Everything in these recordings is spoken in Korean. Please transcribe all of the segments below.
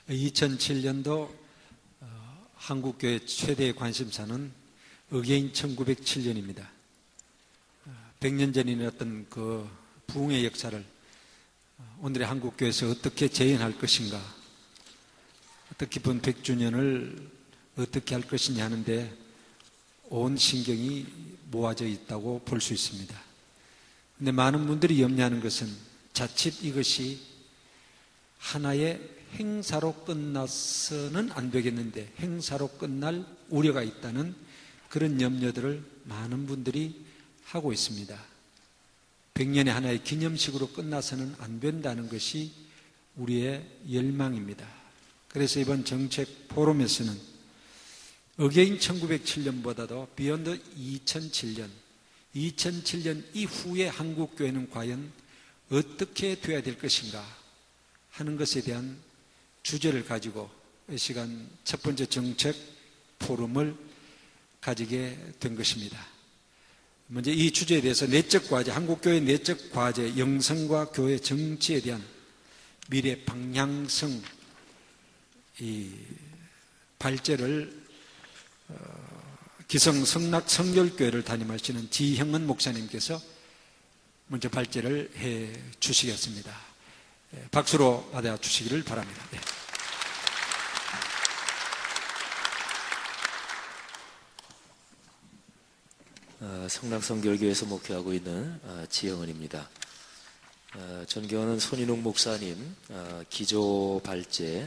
2007년도 한국교회 최대의 관심사는 어게인 1907년입니다. 100년 전에 일어났던 그 부흥의 역사를 오늘의 한국교회에서 어떻게 재현할 것인가, 뜻깊은 100주년을 어떻게 할 것이냐 하는데 온 신경이 모아져 있다고 볼 수 있습니다. 그런데 많은 분들이 염려하는 것은 자칫 이것이 하나의 행사로 끝나서는 안 되겠는데 행사로 끝날 우려가 있다는 그런 염려들을 많은 분들이 하고 있습니다. 100년의 하나의 기념식으로 끝나서는 안 된다는 것이 우리의 열망입니다. 그래서 이번 정책 포럼에서는 어게인 1907년보다도 비욘드 2007년 이후에 한국교회는 과연 어떻게 되어야 될 것인가 하는 것에 대한 주제를 가지고 이 시간 첫 번째 정책 포럼을 가지게 된 것입니다. 먼저 이 주제에 대해서 내적 과제, 한국교회 내적 과제, 영성과 교회 정치에 대한 미래 방향성 이 발제를 기성 성락 성결교회를 담임하시는 지형은 목사님께서 먼저 발제를 해 주시겠습니다. 박수로 받아 주시기를 바랍니다. 네. 성락성결교회에서 목회하고 있는 지형은입니다. 존경하는 손인웅 목사님 기조 발제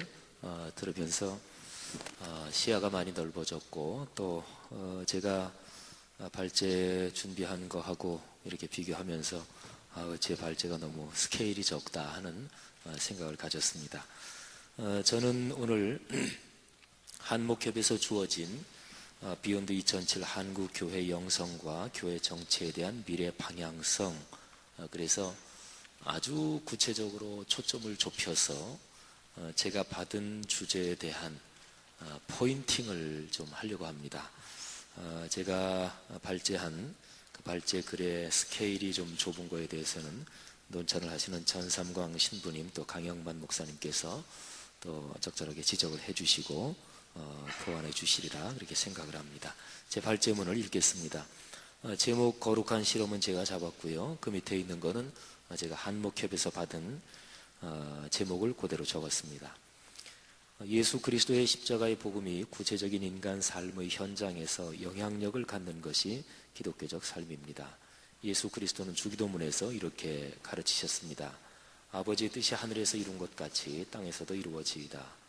들으면서 시야가 많이 넓어졌고 또 제가 발제 준비한 거하고 이렇게 비교하면서 제 발제가 너무 스케일이 적다 하는 생각을 가졌습니다. 저는 오늘 한목협에서 주어진 비욘드 2007 한국교회 영성과 교회 정치에 대한 미래 방향성, 그래서 아주 구체적으로 초점을 좁혀서 제가 받은 주제에 대한 포인팅을 좀 하려고 합니다. 제가 발제한 그 발제 글의 스케일이 좀 좁은 거에 대해서는 논찬을 하시는 전삼광 신부님 또 강영만 목사님께서 또 적절하게 지적을 해주시고 보완해 주시리라 그렇게 생각을 합니다. 제 발제문을 읽겠습니다. 제목 거룩한 실험은 제가 잡았고요. 그 밑에 있는 거는 제가 한목협에서 받은 제목을 그대로 적었습니다. 예수 그리스도의 십자가의 복음이 구체적인 인간 삶의 현장에서 영향력을 갖는 것이 기독교적 삶입니다. 예수 그리스도는 주기도문에서 이렇게 가르치셨습니다. 아버지의 뜻이 하늘에서 이룬 것 같이 땅에서도 이루어지이다.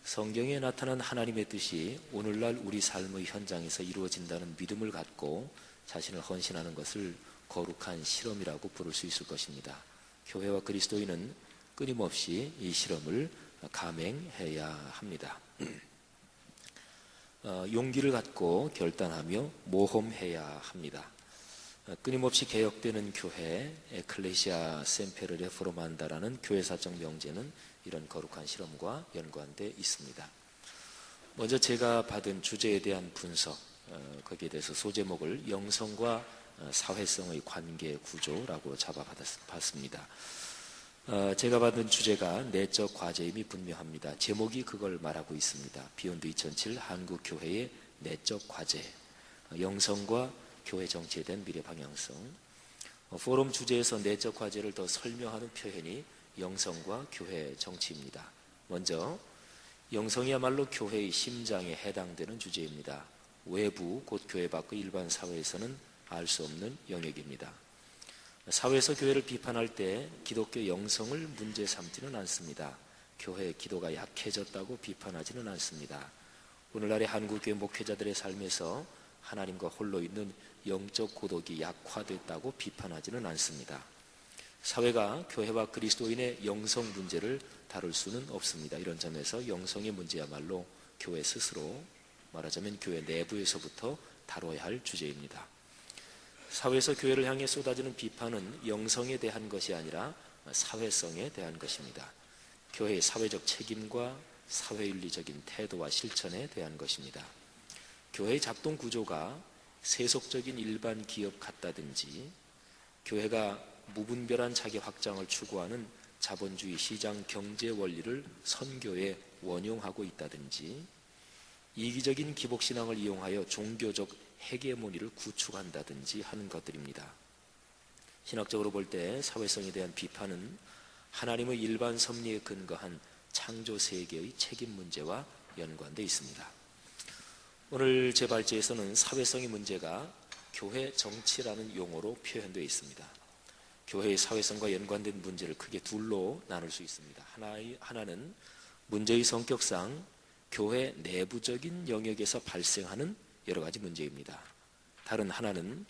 성경에 나타난 하나님의 뜻이 오늘날 우리 삶의 현장에서 이루어진다는 믿음을 갖고 자신을 헌신하는 것을 거룩한 실험이라고 부를 수 있을 것입니다. 교회와 그리스도인은 끊임없이 이 실험을 감행해야 합니다. 용기를 갖고 결단하며 모험해야 합니다. 끊임없이 개혁되는 교회, 에클레시아 셈페르 레포르만다라는 교회사적 명제는 이런 거룩한 실험과 연관되어 있습니다. 먼저 제가 받은 주제에 대한 분석, 거기에 대해서 소제목을 영성과 사회성의 관계 구조라고 잡아봤습니다. 제가 받은 주제가 내적 과제임이 분명합니다. 제목이 그걸 말하고 있습니다. 비욘드 2007 한국교회의 내적 과제, 영성과 교회 정치에 대한 미래 방향성. 포럼 주제에서 내적 과제를 더 설명하는 표현이 영성과 교회 정치입니다. 먼저 영성이야말로 교회의 심장에 해당되는 주제입니다. 외부 곧 교회 밖의 일반 사회에서는 알 수 없는 영역입니다. 사회에서 교회를 비판할 때 기독교 영성을 문제 삼지는 않습니다. 교회의 기도가 약해졌다고 비판하지는 않습니다. 오늘날의 한국교회 목회자들의 삶에서 하나님과 홀로 있는 영적 고독이 약화됐다고 비판하지는 않습니다. 사회가 교회와 그리스도인의 영성 문제를 다룰 수는 없습니다. 이런 점에서 영성의 문제야말로 교회 스스로, 말하자면 교회 내부에서부터 다뤄야 할 주제입니다. 사회에서 교회를 향해 쏟아지는 비판은 영성에 대한 것이 아니라 사회성에 대한 것입니다. 교회의 사회적 책임과 사회윤리적인 태도와 실천에 대한 것입니다. 교회의 작동 구조가 세속적인 일반 기업 같다든지 교회가 무분별한 자기 확장을 추구하는 자본주의 시장 경제 원리를 선교에 원용하고 있다든지 이기적인 기복신앙을 이용하여 종교적 헤게모니를 구축한다든지 하는 것들입니다. 신학적으로 볼 때 사회성에 대한 비판은 하나님의 일반 섭리에 근거한 창조 세계의 책임 문제와 연관되어 있습니다. 오늘 제 발제에서는 사회성의 문제가 교회 정치라는 용어로 표현되어 있습니다. 교회의 사회성과 연관된 문제를 크게 둘로 나눌 수 있습니다. 하나는 문제의 성격상 교회 내부적인 영역에서 발생하는 여러 가지 문제입니다. 다른 하나는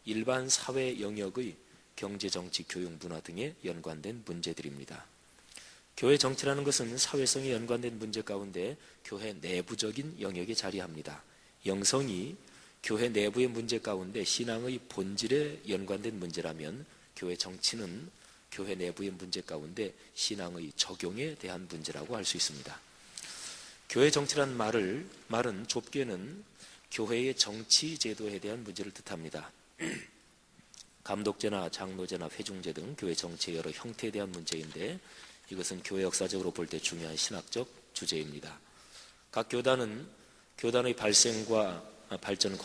일반 사회 영역의 경제, 정치, 교육, 문화 등에 연관된 문제들입니다. 교회 정치라는 것은 사회성에 연관된 문제 가운데 교회 내부적인 영역에 자리합니다. 영성이 교회 내부의 문제 가운데 신앙의 본질에 연관된 문제라면 교회 정치는 교회 내부의 문제 가운데 신앙의 적용에 대한 문제라고 할 수 있습니다. 교회 정치란 말은 좁게는 교회의 정치 제도에 대한 문제를 뜻합니다. 감독제나 장로제나 회중제 등 교회 정치의 여러 형태에 대한 문제인데 이것은 교회 역사적으로 볼 때 중요한 신학적 주제입니다. 각 교단은 교단의 발생과 발전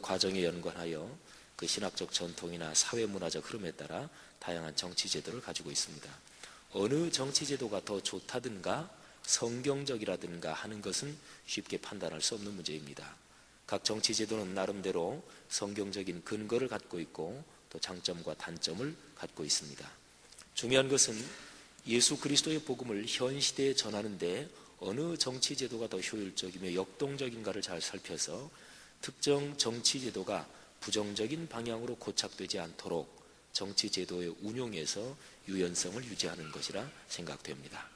과정에 연관하여 그 신학적 전통이나 사회문화적 흐름에 따라 다양한 정치 제도를 가지고 있습니다. 어느 정치 제도가 더 좋다든가 성경적이라든가 하는 것은 쉽게 판단할 수 없는 문제입니다. 각 정치 제도는 나름대로 성경적인 근거를 갖고 있고 또 장점과 단점을 갖고 있습니다. 중요한 것은 예수 그리스도의 복음을 현 시대에 전하는데 어느 정치 제도가 더 효율적이며 역동적인가를 잘 살펴서 특정 정치 제도가 부정적인 방향으로 고착되지 않도록 정치 제도의 운용에서 유연성을 유지하는 것이라 생각됩니다.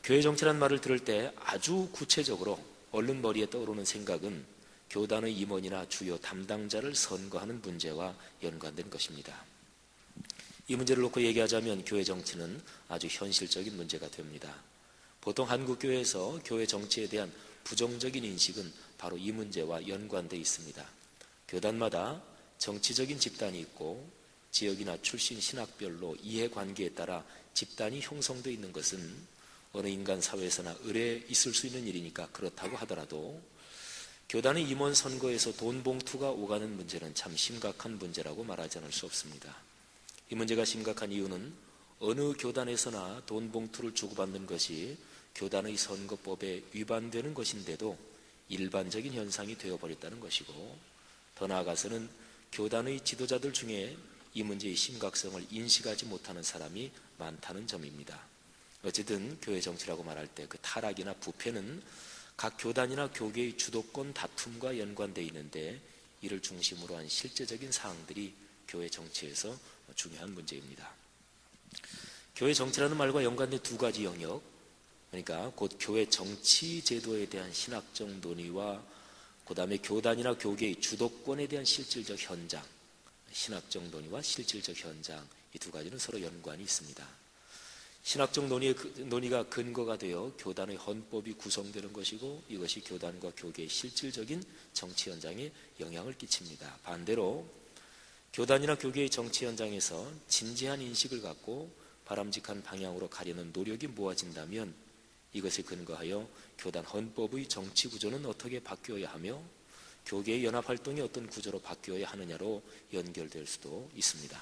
교회 정치란 말을 들을 때 아주 구체적으로 얼른 머리에 떠오르는 생각은 교단의 임원이나 주요 담당자를 선거하는 문제와 연관된 것입니다. 이 문제를 놓고 얘기하자면 교회 정치는 아주 현실적인 문제가 됩니다. 보통 한국교회에서 교회 정치에 대한 부정적인 인식은 바로 이 문제와 연관되어 있습니다. 교단마다 정치적인 집단이 있고 지역이나 출신 신학별로 이해관계에 따라 집단이 형성되어 있는 것은 어느 인간 사회에서나 의례 있을 수 있는 일이니까 그렇다고 하더라도 교단의 임원 선거에서 돈 봉투가 오가는 문제는 참 심각한 문제라고 말하지 않을 수 없습니다. 이 문제가 심각한 이유는 어느 교단에서나 돈 봉투를 주고받는 것이 교단의 선거법에 위반되는 것인데도 일반적인 현상이 되어버렸다는 것이고 더 나아가서는 교단의 지도자들 중에 이 문제의 심각성을 인식하지 못하는 사람이 많다는 점입니다. 어쨌든 교회 정치라고 말할 때 그 타락이나 부패는 각 교단이나 교계의 주도권 다툼과 연관되어 있는데 이를 중심으로 한 실제적인 사항들이 교회 정치에서 중요한 문제입니다. 교회 정치라는 말과 연관된 두 가지 영역, 그러니까 곧 교회 정치 제도에 대한 신학적 논의와 그 다음에 교단이나 교계의 주도권에 대한 실질적 현장, 신학적 논의와 실질적 현장, 이 두 가지는 서로 연관이 있습니다. 신학적 논의가 근거가 되어 교단의 헌법이 구성되는 것이고 이것이 교단과 교계의 실질적인 정치 현장에 영향을 끼칩니다. 반대로 교단이나 교계의 정치 현장에서 진지한 인식을 갖고 바람직한 방향으로 가려는 노력이 모아진다면 이것에 근거하여 교단 헌법의 정치 구조는 어떻게 바뀌어야 하며 교계의 연합활동이 어떤 구조로 바뀌어야 하느냐로 연결될 수도 있습니다.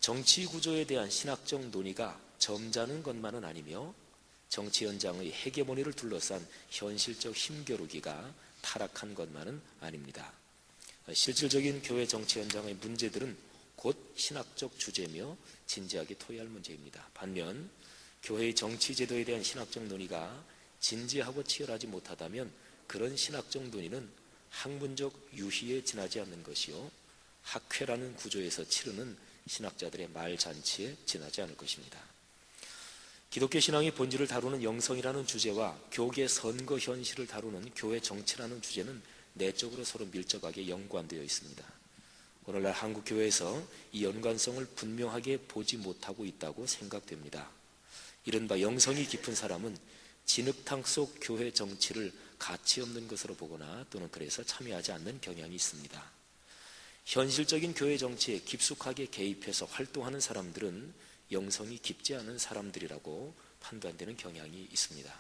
정치 구조에 대한 신학적 논의가 점잖은 것만은 아니며 정치 현장의 헤게모니를 둘러싼 현실적 힘겨루기가 타락한 것만은 아닙니다. 실질적인 교회 정치 현장의 문제들은 곧 신학적 주제며 진지하게 토의할 문제입니다. 반면 교회의 정치 제도에 대한 신학적 논의가 진지하고 치열하지 못하다면 그런 신학적 논의는 학문적 유희에 지나지 않는 것이요 학회라는 구조에서 치르는 신학자들의 말잔치에 지나지 않을 것입니다. 기독교 신앙의 본질을 다루는 영성이라는 주제와 교계 선거 현실을 다루는 교회 정치라는 주제는 내적으로 서로 밀접하게 연관되어 있습니다. 오늘날 한국 교회에서 이 연관성을 분명하게 보지 못하고 있다고 생각됩니다. 이른바 영성이 깊은 사람은 진흙탕 속 교회 정치를 가치 없는 것으로 보거나 또는 그래서 참여하지 않는 경향이 있습니다. 현실적인 교회 정치에 깊숙하게 개입해서 활동하는 사람들은 영성이 깊지 않은 사람들이라고 판단되는 경향이 있습니다.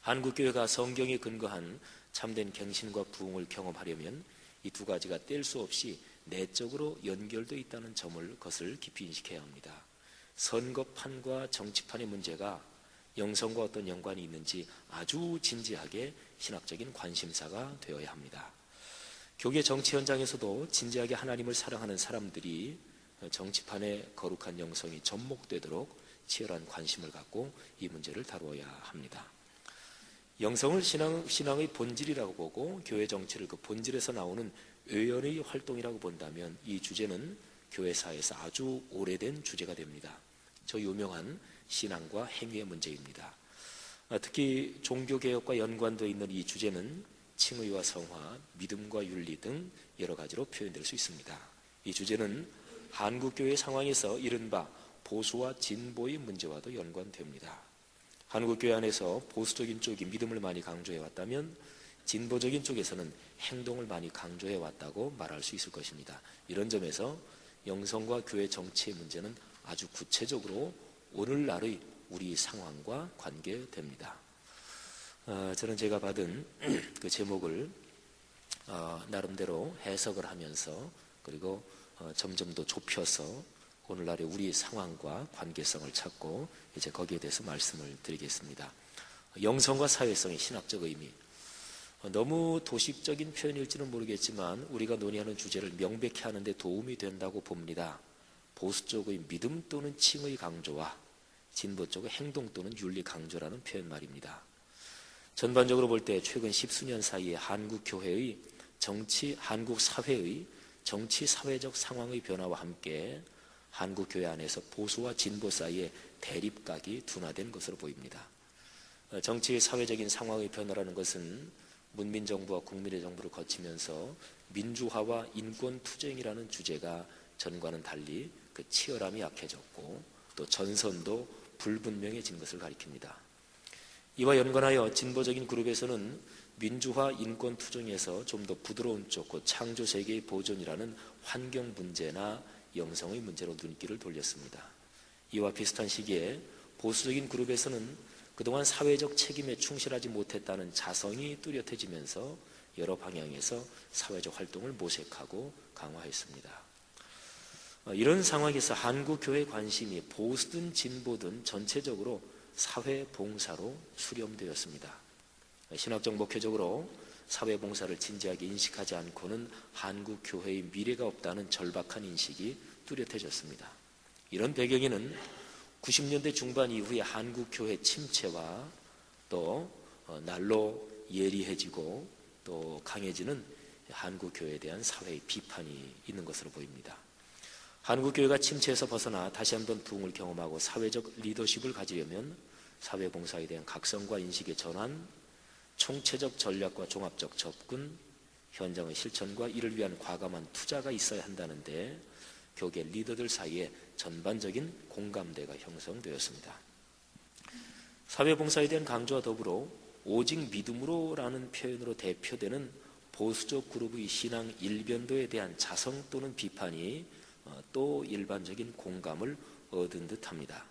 한국교회가 성경에 근거한 참된 갱신과 부흥을 경험하려면 이 두 가지가 뗄 수 없이 내적으로 연결되어 있다는 것을 깊이 인식해야 합니다. 선거판과 정치판의 문제가 영성과 어떤 연관이 있는지 아주 진지하게 신학적인 관심사가 되어야 합니다. 교계 정치 현장에서도 진지하게 하나님을 사랑하는 사람들이 정치판의 거룩한 영성이 접목되도록 치열한 관심을 갖고 이 문제를 다루어야 합니다. 영성을 신앙의 본질이라고 보고 교회 정치를 그 본질에서 나오는 의연의 활동이라고 본다면 이 주제는 교회사에서 아주 오래된 주제가 됩니다. 저 유명한 신앙과 행위의 문제입니다. 특히 종교개혁과 연관되어 있는 이 주제는 칭의와 성화, 믿음과 윤리 등 여러 가지로 표현될 수 있습니다. 이 주제는 한국교회 상황에서 이른바 보수와 진보의 문제와도 연관됩니다. 한국교회 안에서 보수적인 쪽이 믿음을 많이 강조해왔다면 진보적인 쪽에서는 행동을 많이 강조해왔다고 말할 수 있을 것입니다. 이런 점에서 영성과 교회 정치의 문제는 아주 구체적으로 오늘날의 우리 상황과 관계됩니다. 저는 제가 받은 그 제목을 나름대로 해석을 하면서 그리고 점점 더 좁혀서 오늘날의 우리 상황과 관계성을 찾고 이제 거기에 대해서 말씀을 드리겠습니다. 영성과 사회성의 신학적 의미. 너무 도식적인 표현일지는 모르겠지만 우리가 논의하는 주제를 명백히 하는데 도움이 된다고 봅니다. 보수 쪽의 믿음 또는 칭의 강조와 진보 쪽의 행동 또는 윤리 강조라는 표현 말입니다. 전반적으로 볼 때 최근 10수년 사이에 한국 사회의 정치 사회적 상황의 변화와 함께 한국 교회 안에서 보수와 진보 사이의 대립각이 둔화된 것으로 보입니다. 정치의 사회적인 상황의 변화라는 것은 문민정부와 국민의 정부를 거치면서 민주화와 인권투쟁이라는 주제가 전과는 달리 그 치열함이 약해졌고 또 전선도 불분명해진 것을 가리킵니다. 이와 연관하여 진보적인 그룹에서는 민주화 인권투쟁에서 좀 더 부드러운 쪽, 창조세계의 보존이라는 환경 문제나 영성의 문제로 눈길을 돌렸습니다. 이와 비슷한 시기에 보수적인 그룹에서는 그동안 사회적 책임에 충실하지 못했다는 자성이 뚜렷해지면서 여러 방향에서 사회적 활동을 모색하고 강화했습니다. 이런 상황에서 한국교회 관심이 보수든 진보든 전체적으로 사회봉사로 수렴되었습니다. 신학적 목표적으로 사회봉사를 진지하게 인식하지 않고는 한국교회의 미래가 없다는 절박한 인식이 뚜렷해졌습니다. 이런 배경에는 90년대 중반 이후에 한국교회 침체와 또 날로 예리해지고 또 강해지는 한국교회에 대한 사회의 비판이 있는 것으로 보입니다. 한국교회가 침체에서 벗어나 다시 한번 부흥을 경험하고 사회적 리더십을 가지려면 사회봉사에 대한 각성과 인식의 전환, 총체적 전략과 종합적 접근, 현장의 실천과 이를 위한 과감한 투자가 있어야 한다는데 교계 리더들 사이에 전반적인 공감대가 형성되었습니다. 사회봉사에 대한 강조와 더불어 오직 믿음으로라는 표현으로 대표되는 보수적 그룹의 신앙 일변도에 대한 자성 또는 비판이 또 일반적인 공감을 얻은 듯합니다.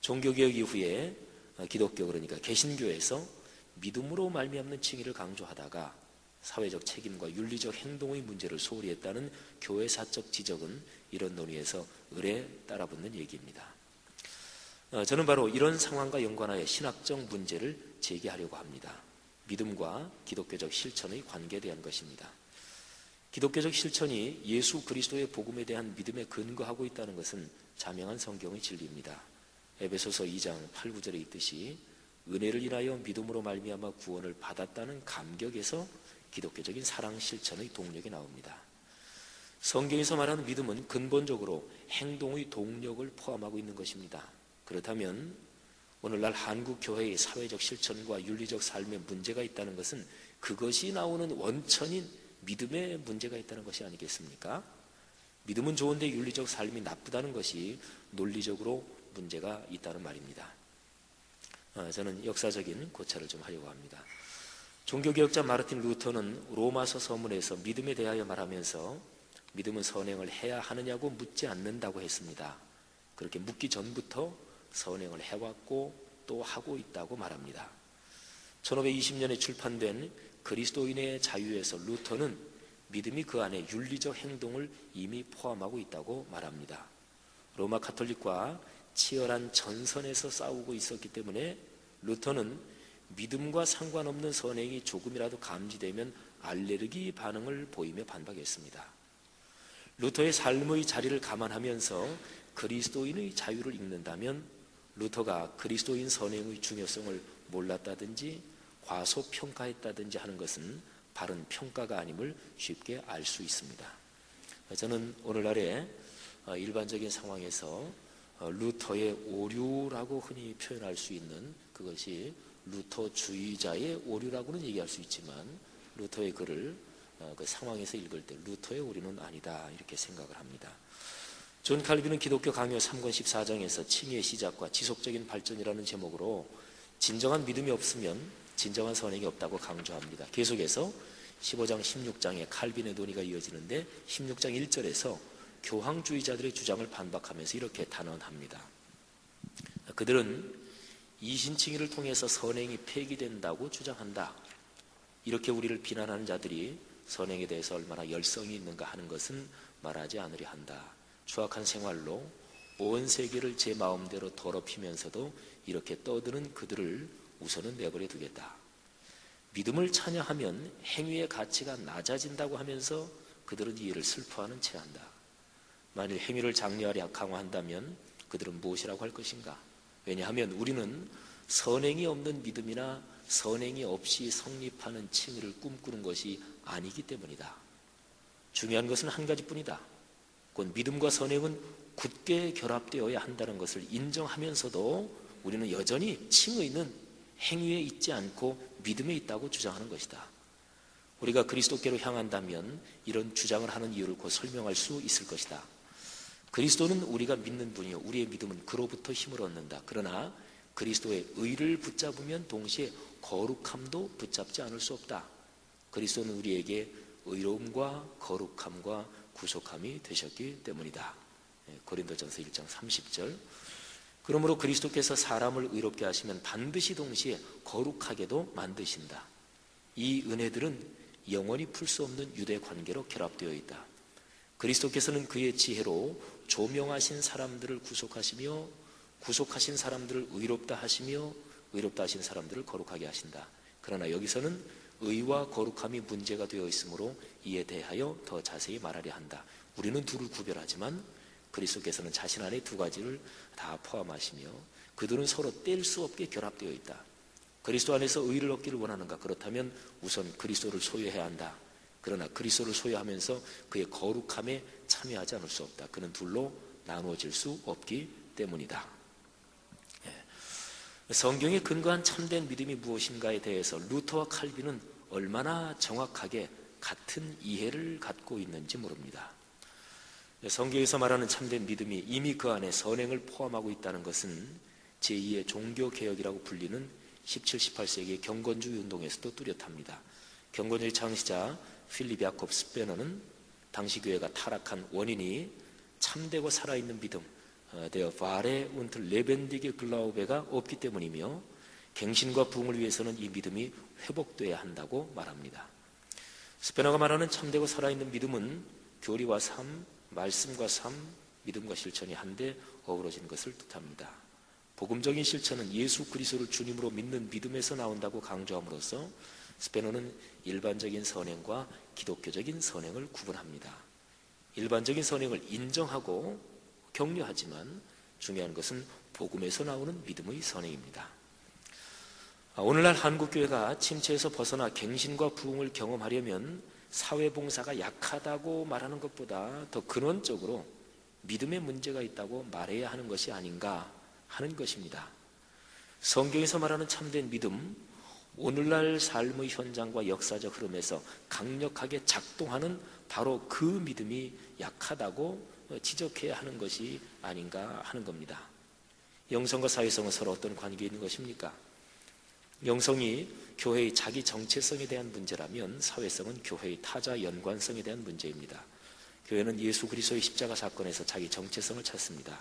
종교개혁 이후에 기독교 그러니까 개신교에서 믿음으로 말미암는 칭의를 강조하다가 사회적 책임과 윤리적 행동의 문제를 소홀히 했다는 교회사적 지적은 이런 논의에서 을에 따라붙는 얘기입니다. 저는 바로 이런 상황과 연관하여 신학적 문제를 제기하려고 합니다. 믿음과 기독교적 실천의 관계에 대한 것입니다. 기독교적 실천이 예수 그리스도의 복음에 대한 믿음에 근거하고 있다는 것은 자명한 성경의 진리입니다. 에베소서 2장 8, 9절에 있듯이 은혜를 인하여 믿음으로 말미암아 구원을 받았다는 감격에서 기독교적인 사랑 실천의 동력이 나옵니다. 성경에서 말하는 믿음은 근본적으로 행동의 동력을 포함하고 있는 것입니다. 그렇다면 오늘날 한국 교회의 사회적 실천과 윤리적 삶에 문제가 있다는 것은 그것이 나오는 원천인 믿음에 문제가 있다는 것이 아니겠습니까? 믿음은 좋은데 윤리적 삶이 나쁘다는 것이 논리적으로 문제가 있다는 말입니다. 저는 역사적인 고찰을 좀 하려고 합니다. 종교개혁자 마르틴 루터는 로마서 서문에서 믿음에 대하여 말하면서 믿음은 선행을 해야 하느냐고 묻지 않는다고 했습니다. 그렇게 묻기 전부터 선행을 해왔고 또 하고 있다고 말합니다. 1520년에 출판된 그리스도인의 자유에서 루터는 믿음이 그 안에 윤리적 행동을 이미 포함하고 있다고 말합니다. 로마 가톨릭과 치열한 전선에서 싸우고 있었기 때문에 루터는 믿음과 상관없는 선행이 조금이라도 감지되면 알레르기 반응을 보이며 반박했습니다. 루터의 삶의 자리를 감안하면서 그리스도인의 자유를 읽는다면 루터가 그리스도인 선행의 중요성을 몰랐다든지 과소평가했다든지 하는 것은 바른 평가가 아님을 쉽게 알 수 있습니다. 저는 오늘날의 일반적인 상황에서 루터의 오류라고 흔히 표현할 수 있는 그것이 루터주의자의 오류라고는 얘기할 수 있지만 루터의 글을 그 상황에서 읽을 때 루터의 오류는 아니다 이렇게 생각을 합니다. 존 칼빈은 기독교 강요 3권 14장에서 칭의의 시작과 지속적인 발전이라는 제목으로 진정한 믿음이 없으면 진정한 선행이 없다고 강조합니다. 계속해서 15장 16장에 칼빈의 논의가 이어지는데 16장 1절에서 교황주의자들의 주장을 반박하면서 이렇게 단언합니다. 그들은 이신칭의를 통해서 선행이 폐기된다고 주장한다. 이렇게 우리를 비난하는 자들이 선행에 대해서 얼마나 열성이 있는가 하는 것은 말하지 않으려 한다. 추악한 생활로 온 세계를 제 마음대로 더럽히면서도 이렇게 떠드는 그들을 우선은 내버려 두겠다. 믿음을 찬양하면 행위의 가치가 낮아진다고 하면서 그들은 이 일을 슬퍼하는 채 한다. 만일 행위를 장려하려 강화한다면 그들은 무엇이라고 할 것인가? 왜냐하면 우리는 선행이 없는 믿음이나 선행이 없이 성립하는 칭의를 꿈꾸는 것이 아니기 때문이다. 중요한 것은 한 가지뿐이다. 곧 믿음과 선행은 굳게 결합되어야 한다는 것을 인정하면서도 우리는 여전히 칭의는 행위에 있지 않고 믿음에 있다고 주장하는 것이다. 우리가 그리스도께로 향한다면 이런 주장을 하는 이유를 곧 설명할 수 있을 것이다. 그리스도는 우리가 믿는 분이요 우리의 믿음은 그로부터 힘을 얻는다. 그러나 그리스도의 의를 붙잡으면 동시에 거룩함도 붙잡지 않을 수 없다. 그리스도는 우리에게 의로움과 거룩함과 구속함이 되셨기 때문이다. 고린도전서 1장 30절. 그러므로 그리스도께서 사람을 의롭게 하시면 반드시 동시에 거룩하게도 만드신다. 이 은혜들은 영원히 풀 수 없는 유대 관계로 결합되어 있다. 그리스도께서는 그의 지혜로 조명하신 사람들을 구속하시며 구속하신 사람들을 의롭다 하시며 의롭다 하신 사람들을 거룩하게 하신다. 그러나 여기서는 의와 거룩함이 문제가 되어 있으므로 이에 대하여 더 자세히 말하려 한다. 우리는 둘을 구별하지만 그리스도께서는 자신 안에 두 가지를 다 포함하시며 그들은 서로 뗄 수 없게 결합되어 있다. 그리스도 안에서 의를 얻기를 원하는가? 그렇다면 우선 그리스도를 소유해야 한다. 그러나 그리스도를 소유하면서 그의 거룩함에 참여하지 않을 수 없다. 그는 둘로 나누어질 수 없기 때문이다. 성경에 근거한 참된 믿음이 무엇인가에 대해서 루터와 칼빈은 얼마나 정확하게 같은 이해를 갖고 있는지 모릅니다. 성경에서 말하는 참된 믿음이 이미 그 안에 선행을 포함하고 있다는 것은 제2의 종교개혁이라고 불리는 17, 18세기의 경건주의 운동에서도 뚜렷합니다. 경건주의 창시자 필립 야콥 스페너는 당시 교회가 타락한 원인이 참되고 살아있는 믿음 der wahre und lebendige Glaube가 없기 때문이며 갱신과 부흥을 위해서는 이 믿음이 회복돼야 한다고 말합니다. 스페너가 말하는 참되고 살아있는 믿음은 교리와 삶, 말씀과 삶, 믿음과 실천이 한데 어우러진 것을 뜻합니다. 복음적인 실천은 예수 그리스도를 주님으로 믿는 믿음에서 나온다고 강조함으로써 스페너는 일반적인 선행과 기독교적인 선행을 구분합니다. 일반적인 선행을 인정하고 격려하지만 중요한 것은 복음에서 나오는 믿음의 선행입니다. 오늘날 한국교회가 침체에서 벗어나 갱신과 부흥을 경험하려면 사회봉사가 약하다고 말하는 것보다 더 근원적으로 믿음에 문제가 있다고 말해야 하는 것이 아닌가 하는 것입니다. 성경에서 말하는 참된 믿음, 오늘날 삶의 현장과 역사적 흐름에서 강력하게 작동하는 바로 그 믿음이 약하다고 지적해야 하는 것이 아닌가 하는 겁니다. 영성과 사회성은 서로 어떤 관계에 있는 것입니까? 영성이 교회의 자기 정체성에 대한 문제라면 사회성은 교회의 타자 연관성에 대한 문제입니다. 교회는 예수 그리스도의 십자가 사건에서 자기 정체성을 찾습니다.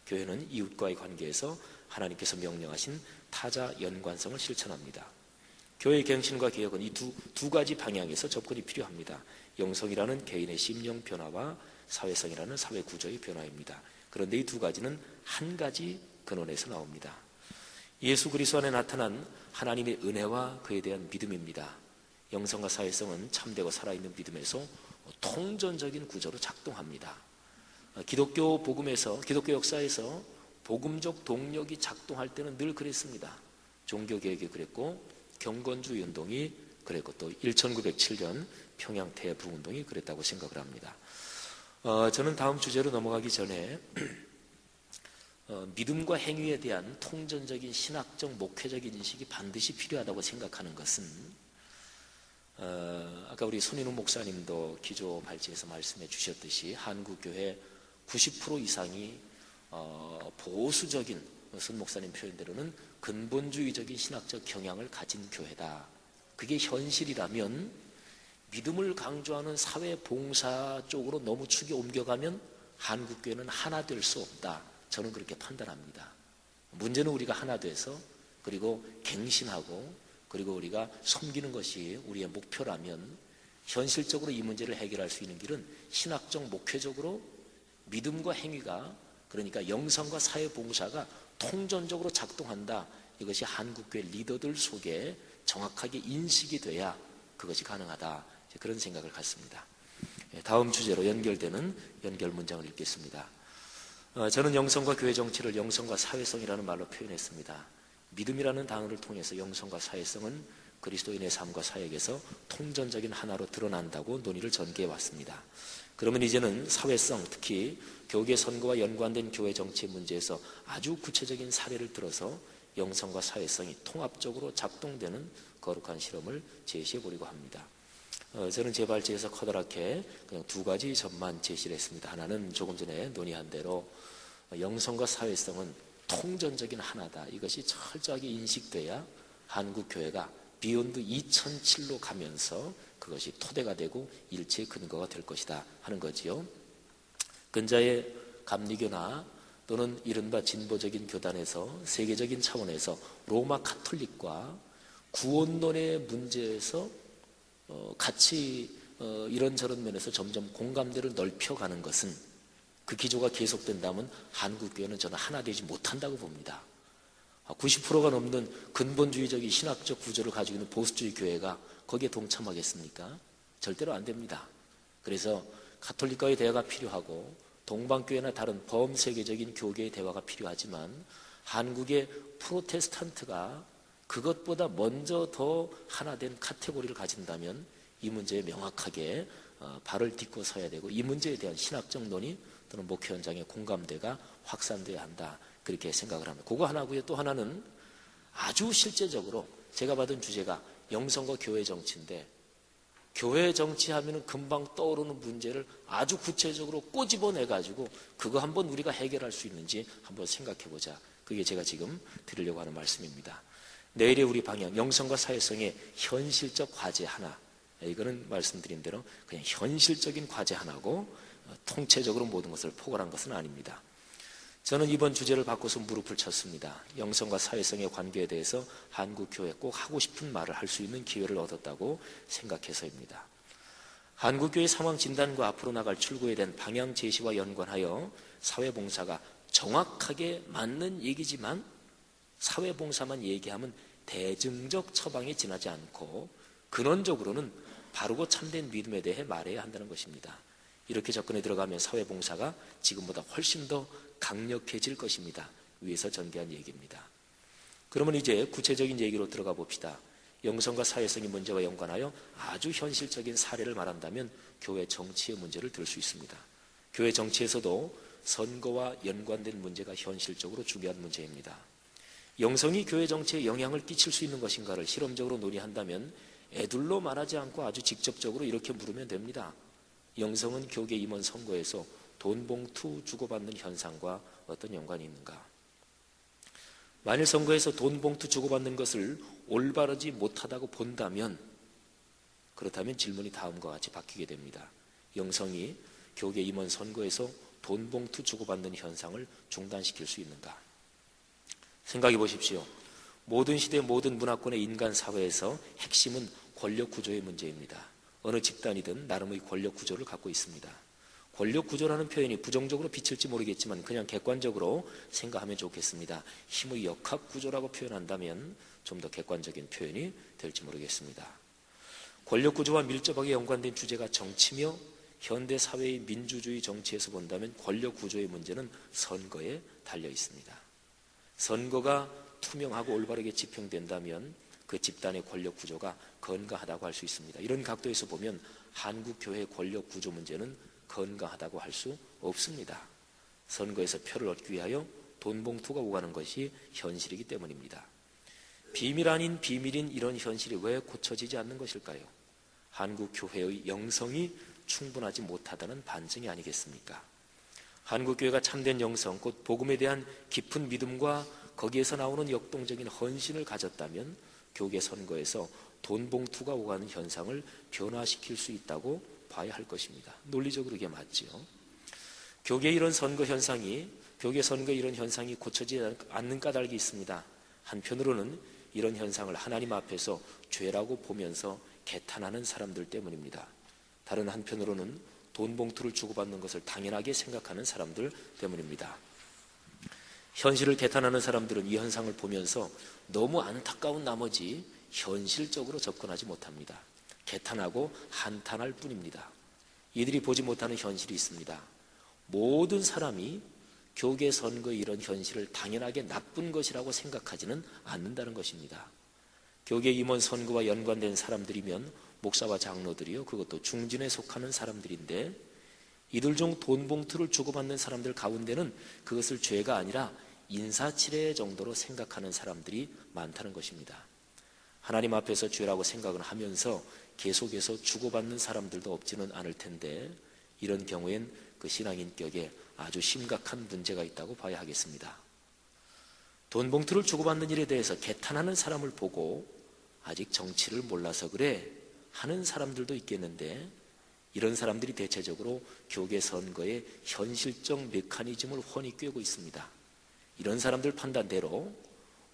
교회는 이웃과의 관계에서 하나님께서 명령하신 타자 연관성을 실천합니다. 교회의 갱신과 개혁은 이 두 가지 방향에서 접근이 필요합니다. 영성이라는 개인의 심령 변화와 사회성이라는 사회 구조의 변화입니다. 그런데 이 두 가지는 한 가지 근원에서 나옵니다. 예수 그리스도 안에 나타난 하나님의 은혜와 그에 대한 믿음입니다. 영성과 사회성은 참되고 살아있는 믿음에서 통전적인 구조로 작동합니다. 기독교 복음에서, 기독교 역사에서 복음적 동력이 작동할 때는 늘 그랬습니다. 종교개혁이 그랬고, 경건주의 운동이 그랬고, 또 1907년 평양 대부운동이 그랬다고 생각을 합니다. 저는 다음 주제로 넘어가기 전에 믿음과 행위에 대한 통전적인 신학적 목회적인 인식이 반드시 필요하다고 생각하는 것은, 아까 우리 손인웅 목사님도 기조 발제에서 말씀해 주셨듯이 한국교회 90% 이상이 보수적인, 손 목사님 표현대로는 근본주의적인 신학적 경향을 가진 교회다. 그게 현실이라면 믿음을 강조하는 사회봉사 쪽으로 너무 축이 옮겨가면 한국교회는 하나 될 수 없다. 저는 그렇게 판단합니다. 문제는 우리가 하나 돼서, 그리고 갱신하고, 그리고 우리가 섬기는 것이 우리의 목표라면 현실적으로 이 문제를 해결할 수 있는 길은 신학적 목회적으로 믿음과 행위가, 그러니까 영성과 사회봉사가 통전적으로 작동한다. 이것이 한국교회 리더들 속에 정확하게 인식이 돼야 그것이 가능하다. 그런 생각을 갖습니다. 다음 주제로 연결되는 연결 문장을 읽겠습니다. 저는 영성과 교회 정치를 영성과 사회성이라는 말로 표현했습니다. 믿음이라는 단어를 통해서 영성과 사회성은 그리스도인의 삶과 사역에서 통전적인 하나로 드러난다고 논의를 전개해 왔습니다. 그러면 이제는 사회성, 특히 교계 선거와 연관된 교회 정치 문제에서 아주 구체적인 사례를 들어서 영성과 사회성이 통합적으로 작동되는 거룩한 실험을 제시해 보려고 합니다. 저는 제 발제에서 커다랗게 그냥 두 가지 점만 제시를 했습니다. 하나는 조금 전에 논의한 대로 영성과 사회성은 통전적인 하나다. 이것이 철저하게 인식돼야 한국교회가 비욘드 2007로 가면서 그것이 토대가 되고 일체의 근거가 될 것이다 하는 거지요. 근자의 감리교나 또는 이른바 진보적인 교단에서 세계적인 차원에서 로마 가톨릭과 구원론의 문제에서 같이 이런저런 면에서 점점 공감대를 넓혀가는 것은, 그 기조가 계속된다면 한국교회는 저는 하나 되지 못한다고 봅니다. 90%가 넘는 근본주의적인 신학적 구조를 가지고 있는 보수주의 교회가 거기에 동참하겠습니까? 절대로 안 됩니다. 그래서 가톨릭과의 대화가 필요하고 동방교회나 다른 범세계적인 교계의 대화가 필요하지만 한국의 프로테스탄트가 그것보다 먼저 더 하나된 카테고리를 가진다면 이 문제에 명확하게 발을 딛고 서야 되고, 이 문제에 대한 신학적 논의 또는 목회 현장의 공감대가 확산돼야 한다, 그렇게 생각을 합니다. 그거 하나고요. 또 하나는 아주 실제적으로 제가 받은 주제가 영성과 교회 정치인데, 교회 정치하면 금방 떠오르는 문제를 아주 구체적으로 꼬집어내가지고 그거 한번 우리가 해결할 수 있는지 한번 생각해보자. 그게 제가 지금 드리려고 하는 말씀입니다. 내일의 우리 방향, 영성과 사회성의 현실적 과제 하나, 이거는 말씀드린 대로 그냥 현실적인 과제 하나고 통체적으로 모든 것을 포괄한 것은 아닙니다. 저는 이번 주제를 바꿔서 무릎을 쳤습니다. 영성과 사회성의 관계에 대해서 한국교회 꼭 하고 싶은 말을 할 수 있는 기회를 얻었다고 생각해서입니다. 한국교회 상황 진단과 앞으로 나갈 출구에 대한 방향 제시와 연관하여 사회봉사가 정확하게 맞는 얘기지만, 사회봉사만 얘기하면 대증적 처방에 지나지 않고 근원적으로는 바르고 참된 믿음에 대해 말해야 한다는 것입니다. 이렇게 접근해 들어가면 사회봉사가 지금보다 훨씬 더 강력해질 것입니다. 위에서 전개한 얘기입니다. 그러면 이제 구체적인 얘기로 들어가 봅시다. 영성과 사회성의 문제와 연관하여 아주 현실적인 사례를 말한다면 교회 정치의 문제를 들 수 있습니다. 교회 정치에서도 선거와 연관된 문제가 현실적으로 중요한 문제입니다. 영성이 교회 정치에 영향을 끼칠 수 있는 것인가를 실험적으로 논의한다면 애둘러 말하지 않고 아주 직접적으로 이렇게 물으면 됩니다. 영성은 교계 임원 선거에서 돈 봉투 주고받는 현상과 어떤 연관이 있는가? 만일 선거에서 돈 봉투 주고받는 것을 올바르지 못하다고 본다면, 그렇다면 질문이 다음과 같이 바뀌게 됩니다. 영성이 교계 임원 선거에서 돈봉투 주고받는 현상을 중단시킬 수 있는가? 생각해 보십시오. 모든 시대 모든 문화권의 인간 사회에서 핵심은 권력 구조의 문제입니다. 어느 집단이든 나름의 권력 구조를 갖고 있습니다. 권력 구조라는 표현이 부정적으로 비칠지 모르겠지만 그냥 객관적으로 생각하면 좋겠습니다. 힘의 역학 구조라고 표현한다면 좀 더 객관적인 표현이 될지 모르겠습니다. 권력 구조와 밀접하게 연관된 주제가 정치며 현대 사회의 민주주의 정치에서 본다면 권력 구조의 문제는 선거에 달려 있습니다. 선거가 투명하고 올바르게 집행된다면 그 집단의 권력 구조가 건강하다고 할 수 있습니다. 이런 각도에서 보면 한국 교회의 권력 구조 문제는 건강하다고 할 수 없습니다. 선거에서 표를 얻기 위하여 돈 봉투가 오가는 것이 현실이기 때문입니다. 비밀 아닌 비밀인 이런 현실이 왜 고쳐지지 않는 것일까요? 한국 교회의 영성이 충분하지 못하다는 반증이 아니겠습니까? 한국 교회가 참된 영성, 곧 복음에 대한 깊은 믿음과 거기에서 나오는 역동적인 헌신을 가졌다면 교계 선거에서 돈 봉투가 오가는 현상을 변화시킬 수 있다고 봐야 할 것입니다. 논리적으로 이게 맞지요. 교계 이런 선거 현상이 고쳐지지 않는 까닭이 있습니다. 한편으로는 이런 현상을 하나님 앞에서 죄라고 보면서 개탄하는 사람들 때문입니다. 다른 한편으로는 돈 봉투를 주고받는 것을 당연하게 생각하는 사람들 때문입니다. 현실을 개탄하는 사람들은 이 현상을 보면서 너무 안타까운 나머지 현실적으로 접근하지 못합니다. 개탄하고 한탄할 뿐입니다. 이들이 보지 못하는 현실이 있습니다. 모든 사람이 교계 선거의 이런 현실을 당연하게 나쁜 것이라고 생각하지는 않는다는 것입니다. 교계 임원 선거와 연관된 사람들이면 목사와 장로들이요, 그것도 중진에 속하는 사람들인데 이들 중 돈 봉투를 주고받는 사람들 가운데는 그것을 죄가 아니라 인사치레 정도로 생각하는 사람들이 많다는 것입니다. 하나님 앞에서 죄라고 생각을 하면서 계속해서 주고받는 사람들도 없지는 않을 텐데 이런 경우엔 그 신앙인격에 아주 심각한 문제가 있다고 봐야 하겠습니다. 돈 봉투를 주고받는 일에 대해서 개탄하는 사람을 보고 아직 정치를 몰라서 그래 하는 사람들도 있겠는데 이런 사람들이 대체적으로 교계 선거의 현실적 메커니즘을 훤히 꿰고 있습니다. 이런 사람들 판단대로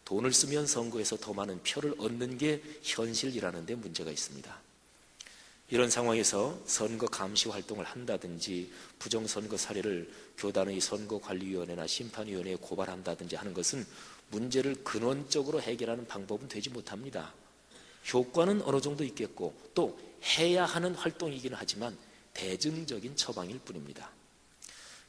돈을 쓰면 선거에서 더 많은 표를 얻는 게 현실이라는 데 문제가 있습니다. 이런 상황에서 선거 감시 활동을 한다든지 부정선거 사례를 교단의 선거관리위원회나 심판위원회에 고발한다든지 하는 것은 문제를 근원적으로 해결하는 방법은 되지 못합니다. 효과는 어느 정도 있겠고 또 해야 하는 활동이긴 하지만 대증적인 처방일 뿐입니다.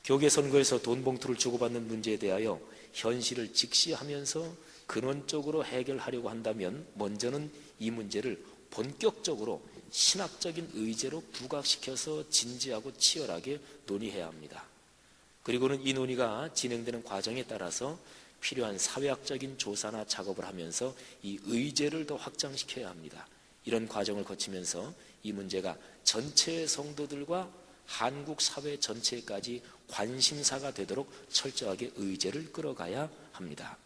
교계 선거에서 돈 봉투를 주고받는 문제에 대하여 현실을 직시하면서 근원적으로 해결하려고 한다면 먼저는 이 문제를 본격적으로 신학적인 의제로 부각시켜서 진지하고 치열하게 논의해야 합니다. 그리고는 이 논의가 진행되는 과정에 따라서 필요한 사회학적인 조사나 작업을 하면서 이 의제를 더 확장시켜야 합니다. 이런 과정을 거치면서 이 문제가 전체 성도들과 한국 사회 전체까지 관심사가 되도록 철저하게 의제를 끌어가야 합니다.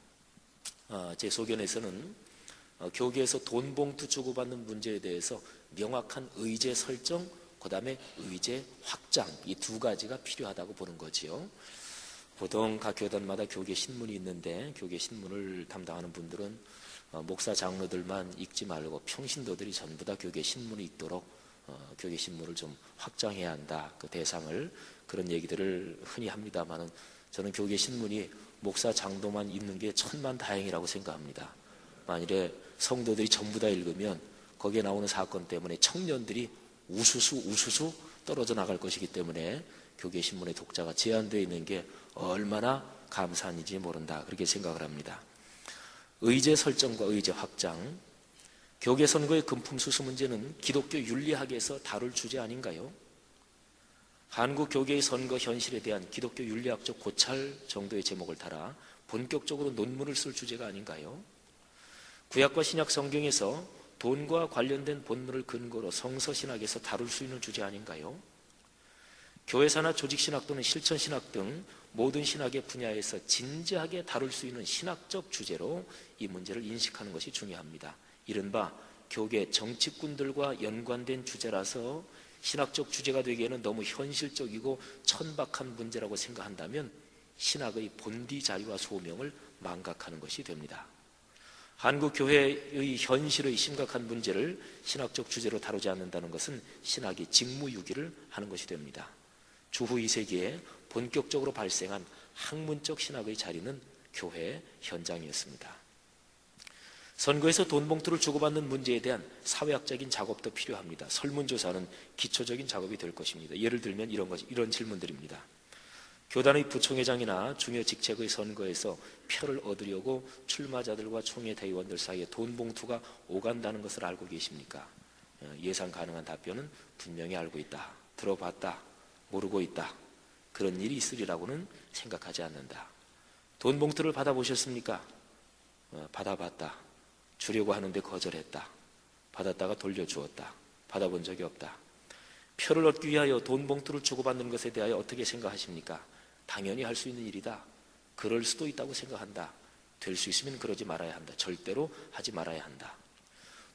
제 소견에서는 교계에서 돈 봉투 주고받는 문제에 대해서 명확한 의제 설정, 그 다음에 의제 확장, 이 두 가지가 필요하다고 보는 거지요. 보통 각 교단마다 교계 신문이 있는데 교계 신문을 담당하는 분들은 목사 장로들만 읽지 말고 평신도들이 전부 다 교계 신문이 있도록 교계 신문을 좀 확장해야 한다. 그 대상을 그런 얘기들을 흔히 합니다만은 저는 교계 신문이 목사 장로만 읽는 게 천만다행이라고 생각합니다. 만일에 성도들이 전부 다 읽으면 거기에 나오는 사건 때문에 청년들이 우수수 떨어져 나갈 것이기 때문에 교계 신문의 독자가 제한되어 있는 게 얼마나 감사한지 모른다, 그렇게 생각을 합니다. 의제 설정과 의제 확장, 교계 선거의 금품수수 문제는 기독교 윤리학에서 다룰 주제 아닌가요? 한국 교계의 선거 현실에 대한 기독교 윤리학적 고찰 정도의 제목을 달아 본격적으로 논문을 쓸 주제가 아닌가요? 구약과 신약 성경에서 돈과 관련된 본문을 근거로 성서신학에서 다룰 수 있는 주제 아닌가요? 교회사나 조직신학 또는 실천신학 등 모든 신학의 분야에서 진지하게 다룰 수 있는 신학적 주제로 이 문제를 인식하는 것이 중요합니다. 이른바 교계 정치꾼들과 연관된 주제라서 신학적 주제가 되기에는 너무 현실적이고 천박한 문제라고 생각한다면 신학의 본디 자리와 소명을 망각하는 것이 됩니다. 한국 교회의 현실의 심각한 문제를 신학적 주제로 다루지 않는다는 것은 신학이 직무유기를 하는 것이 됩니다. 주후 2세기에 본격적으로 발생한 학문적 신학의 자리는 교회 현장이었습니다. 선거에서 돈 봉투를 주고받는 문제에 대한 사회학적인 작업도 필요합니다. 설문조사는 기초적인 작업이 될 것입니다. 예를 들면 이런 질문들입니다. 교단의 부총회장이나 중요 직책의 선거에서 표를 얻으려고 출마자들과 총회 대의원들 사이에 돈 봉투가 오간다는 것을 알고 계십니까? 예상 가능한 답변은 분명히 알고 있다, 들어봤다, 모르고 있다, 그런 일이 있으리라고는 생각하지 않는다. 돈 봉투를 받아보셨습니까? 받아봤다. 주려고 하는데 거절했다. 받았다가 돌려주었다. 받아본 적이 없다. 표를 얻기 위하여 돈 봉투를 주고받는 것에 대하여 어떻게 생각하십니까? 당연히 할 수 있는 일이다. 그럴 수도 있다고 생각한다. 될 수 있으면 그러지 말아야 한다. 절대로 하지 말아야 한다.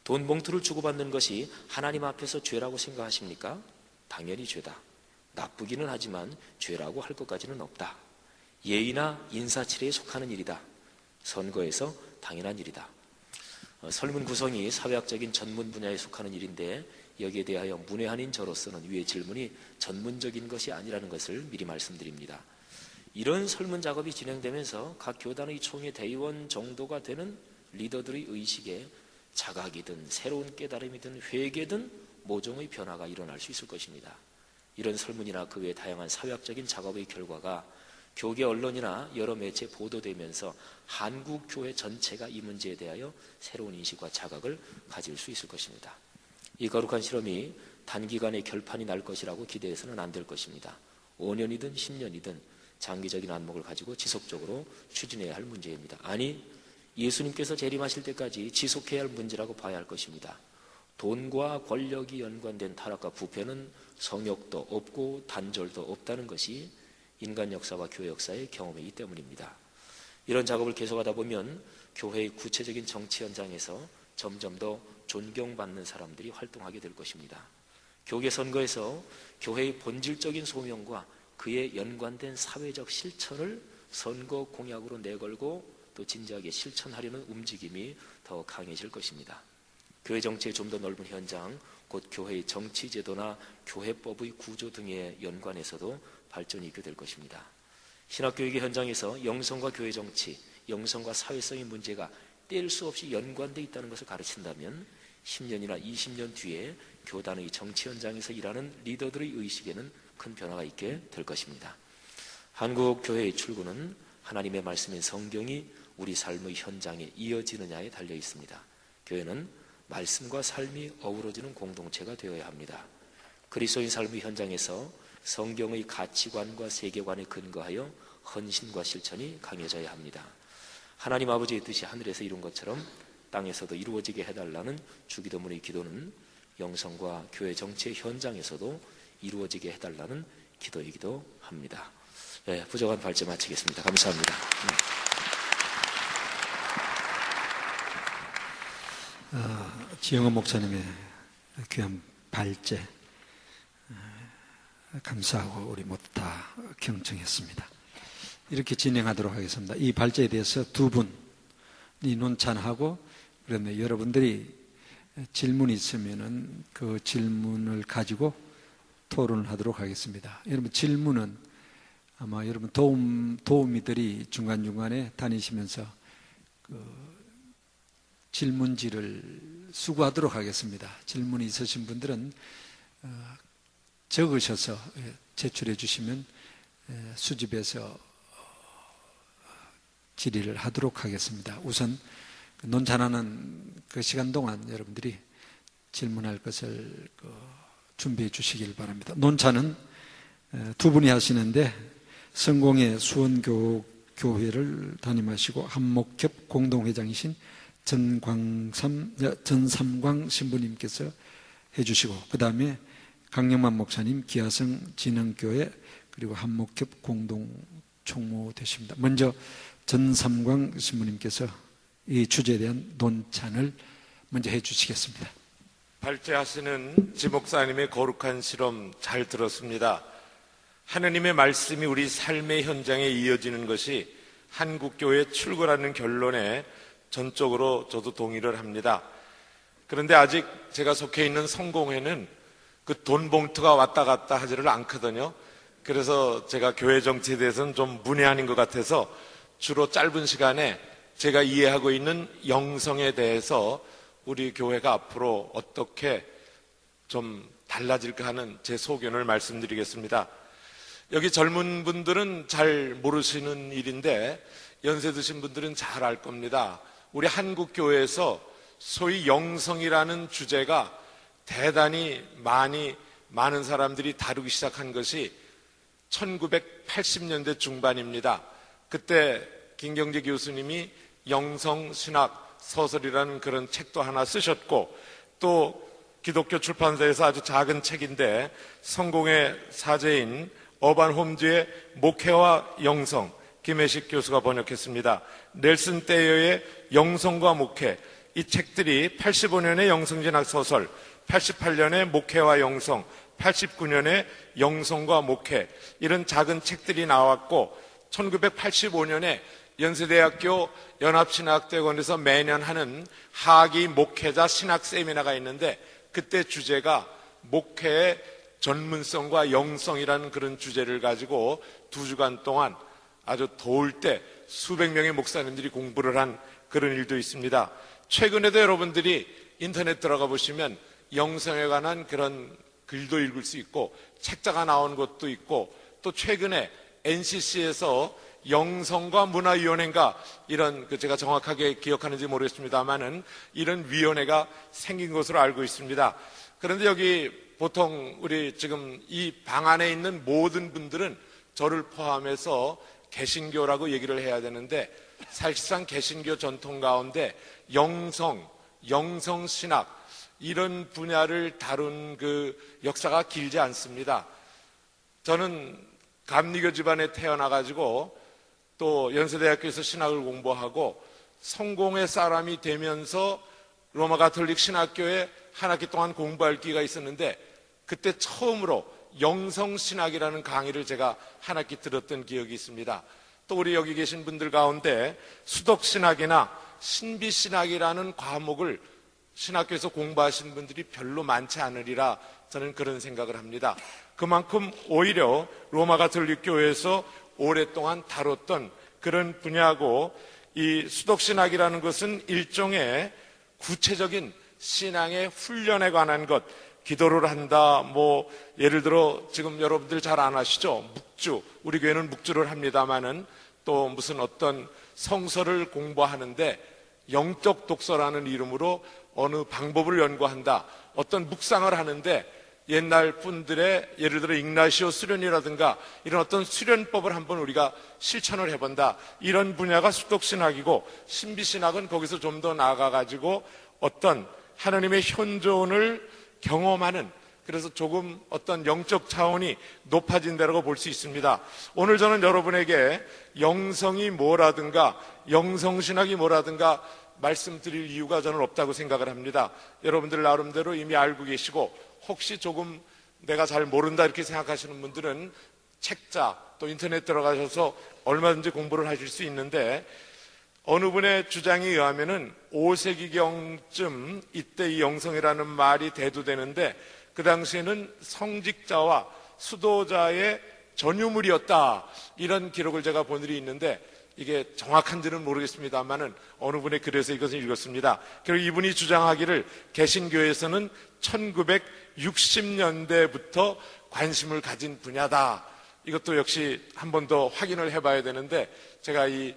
돈 봉투를 주고받는 것이 하나님 앞에서 죄라고 생각하십니까? 당연히 죄다. 나쁘기는 하지만 죄라고 할 것까지는 없다. 예의나 인사치레에 속하는 일이다. 선거에서 당연한 일이다. 설문 구성이 사회학적인 전문 분야에 속하는 일인데 여기에 대하여 문외한인 저로서는 위의 질문이 전문적인 것이 아니라는 것을 미리 말씀드립니다. 이런 설문 작업이 진행되면서 각 교단의 총회 대의원 정도가 되는 리더들의 의식에 자각이든 새로운 깨달음이든 회개든 모종의 변화가 일어날 수 있을 것입니다. 이런 설문이나 그 외 다양한 사회학적인 작업의 결과가 교계 언론이나 여러 매체에 보도되면서 한국 교회 전체가 이 문제에 대하여 새로운 인식과 자각을 가질 수 있을 것입니다. 이 거룩한 실험이 단기간에 결판이 날 것이라고 기대해서는 안 될 것입니다. 5년이든 10년이든 장기적인 안목을 가지고 지속적으로 추진해야 할 문제입니다. 아니, 예수님께서 재림하실 때까지 지속해야 할 문제라고 봐야 할 것입니다. 돈과 권력이 연관된 타락과 부패는 성욕도 없고 단절도 없다는 것이 인간 역사와 교회 역사의 경험이기 때문입니다. 이런 작업을 계속하다 보면 교회의 구체적인 정치 현장에서 점점 더 존경받는 사람들이 활동하게 될 것입니다. 교계 선거에서 교회의 본질적인 소명과 그에 연관된 사회적 실천을 선거 공약으로 내걸고 또 진지하게 실천하려는 움직임이 더 강해질 것입니다. 교회 정치의 좀 더 넓은 현장, 곧 교회의 정치 제도나 교회법의 구조 등에 연관해서도 발전이 있게 될 것입니다. 신학교육의 현장에서 영성과 교회 정치, 영성과 사회성의 문제가 뗄 수 없이 연관되어 있다는 것을 가르친다면 10년이나 20년 뒤에 교단의 정치 현장에서 일하는 리더들의 의식에는 큰 변화가 있게 될 것입니다. 한국 교회의 출구는 하나님의 말씀인 성경이 우리 삶의 현장에 이어지느냐에 달려 있습니다. 교회는 말씀과 삶이 어우러지는 공동체가 되어야 합니다. 그리스도인 삶의 현장에서 성경의 가치관과 세계관에 근거하여 헌신과 실천이 강해져야 합니다. 하나님 아버지의 뜻이 하늘에서 이룬 것처럼 땅에서도 이루어지게 해달라는 주기도문의 기도는 영성과 교회 정치의 현장에서도 이루어지게 해달라는 기도이기도 합니다. 네, 부족한 발제 마치겠습니다. 감사합니다. 지영원 목사님의 귀한 발제 감사하고 우리 모두 다 경청했습니다. 이렇게 진행하도록 하겠습니다. 이 발제에 대해서 두 분이 논찬하고 그러면 여러분들이 질문이 있으면은 그 질문을 가지고 토론을 하도록 하겠습니다. 여러분 질문은 아마 여러분 도우미들이 중간중간에 다니시면서 그 질문지를 수고하도록 하겠습니다. 질문이 있으신 분들은 적으셔서 제출해 주시면 수집해서 질의를 하도록 하겠습니다. 우선 논찬하는 그 시간 동안 여러분들이 질문할 것을 준비해 주시길 바랍니다. 논찬은 두 분이 하시는데 성공의 수원교회를 담임하시고 한목협 공동회장이신 전삼광 신부님께서 해주시고 그 다음에 강영만 목사님 기아성 진흥교회 그리고 한목협 공동총무 되십니다. 먼저 전삼광 신부님께서 이 주제에 대한 논찬을 먼저 해주시겠습니다. 발제하시는 지목사님의 거룩한 실험 잘 들었습니다. 하느님의 말씀이 우리 삶의 현장에 이어지는 것이 한국교회의 출구라는 결론에 전적으로 저도 동의를 합니다. 그런데 아직 제가 속해 있는 성공회는 그 돈 봉투가 왔다 갔다 하지를 않거든요. 그래서 제가 교회 정치에 대해서는 좀 문외한인 것 같아서 주로 짧은 시간에 제가 이해하고 있는 영성에 대해서 우리 교회가 앞으로 어떻게 좀 달라질까 하는 제 소견을 말씀드리겠습니다. 여기 젊은 분들은 잘 모르시는 일인데 연세 드신 분들은 잘 알 겁니다. 우리 한국 교회에서 소위 영성이라는 주제가 대단히 많은 사람들이 다루기 시작한 것이 1980년대 중반입니다. 그때 김경재 교수님이 영성신학 서설이라는 그런 책도 하나 쓰셨고, 또 기독교 출판사에서 아주 작은 책인데 성공의 사제인 어반홈즈의 목회와 영성, 김혜식 교수가 번역했습니다. 넬슨 테일러의 영성과 목회, 이 책들이 85년의 영성신학 서설, 88년에 목회와 영성, 89년에 영성과 목회, 이런 작은 책들이 나왔고 1985년에 연세대학교 연합신학대학원에서 매년 하는 하기 목회자 신학 세미나가 있는데 그때 주제가 목회의 전문성과 영성이라는 그런 주제를 가지고 2주간 동안 아주 더울 때 수백 명의 목사님들이 공부를 한 그런 일도 있습니다. 최근에도 여러분들이 인터넷 들어가 보시면 영성에 관한 그런 글도 읽을 수 있고 책자가 나온 것도 있고, 또 최근에 NCC에서 영성과 문화위원회인가 이런 제가 정확하게 기억하는지 모르겠습니다만은 이런 위원회가 생긴 것으로 알고 있습니다. 그런데 여기 보통 우리 지금 이 방 안에 있는 모든 분들은 저를 포함해서 개신교라고 얘기를 해야 되는데 사실상 개신교 전통 가운데 영성, 영성신학 이런 분야를 다룬 그 역사가 길지 않습니다. 저는 감리교 집안에 태어나가지고 또 연세대학교에서 신학을 공부하고 성공의 사람이 되면서 로마 가톨릭 신학교에 한 학기 동안 공부할 기회가 있었는데 그때 처음으로 영성신학이라는 강의를 제가 한 학기 들었던 기억이 있습니다. 또 우리 여기 계신 분들 가운데 수덕신학이나 신비신학이라는 과목을 신학교에서 공부하신 분들이 별로 많지 않으리라 저는 그런 생각을 합니다. 그만큼 오히려 로마 가톨릭 교회에서 오랫동안 다뤘던 그런 분야고, 이 수덕신학이라는 것은 일종의 구체적인 신앙의 훈련에 관한 것, 기도를 한다, 예를 들어 지금 여러분들 잘 안 하시죠? 묵주, 우리 교회는 묵주를 합니다마는 또 무슨 어떤 성서를 공부하는데 영적 독서라는 이름으로 어느 방법을 연구한다, 어떤 묵상을 하는데 옛날 분들의 예를 들어 ignacio 수련이라든가 이런 어떤 수련법을 한번 우리가 실천을 해본다, 이런 분야가 수덕신학이고, 신비신학은 거기서 좀 더 나아가가지고 어떤 하나님의 현존을 경험하는, 그래서 조금 어떤 영적 차원이 높아진다고 볼 수 있습니다. 오늘 저는 여러분에게 영성이 뭐라든가 영성신학이 뭐라든가 말씀드릴 이유가 저는 없다고 생각을 합니다. 여러분들 나름대로 이미 알고 계시고, 혹시 조금 내가 잘 모른다 이렇게 생각하시는 분들은 책자 또 인터넷 들어가셔서 얼마든지 공부를 하실 수 있는데, 어느 분의 주장에 의하면은 5세기경쯤 이때 이 영성이라는 말이 대두되는데 그 당시에는 성직자와 수도자의 전유물이었다, 이런 기록을 제가 본 일이 있는데 이게 정확한지는 모르겠습니다만은 어느 분의 글에서 이것을 읽었습니다. 그리고 이분이 주장하기를 개신교에서는 1960년대부터 관심을 가진 분야다. 이것도 역시 한 번 더 확인을 해봐야 되는데, 제가 이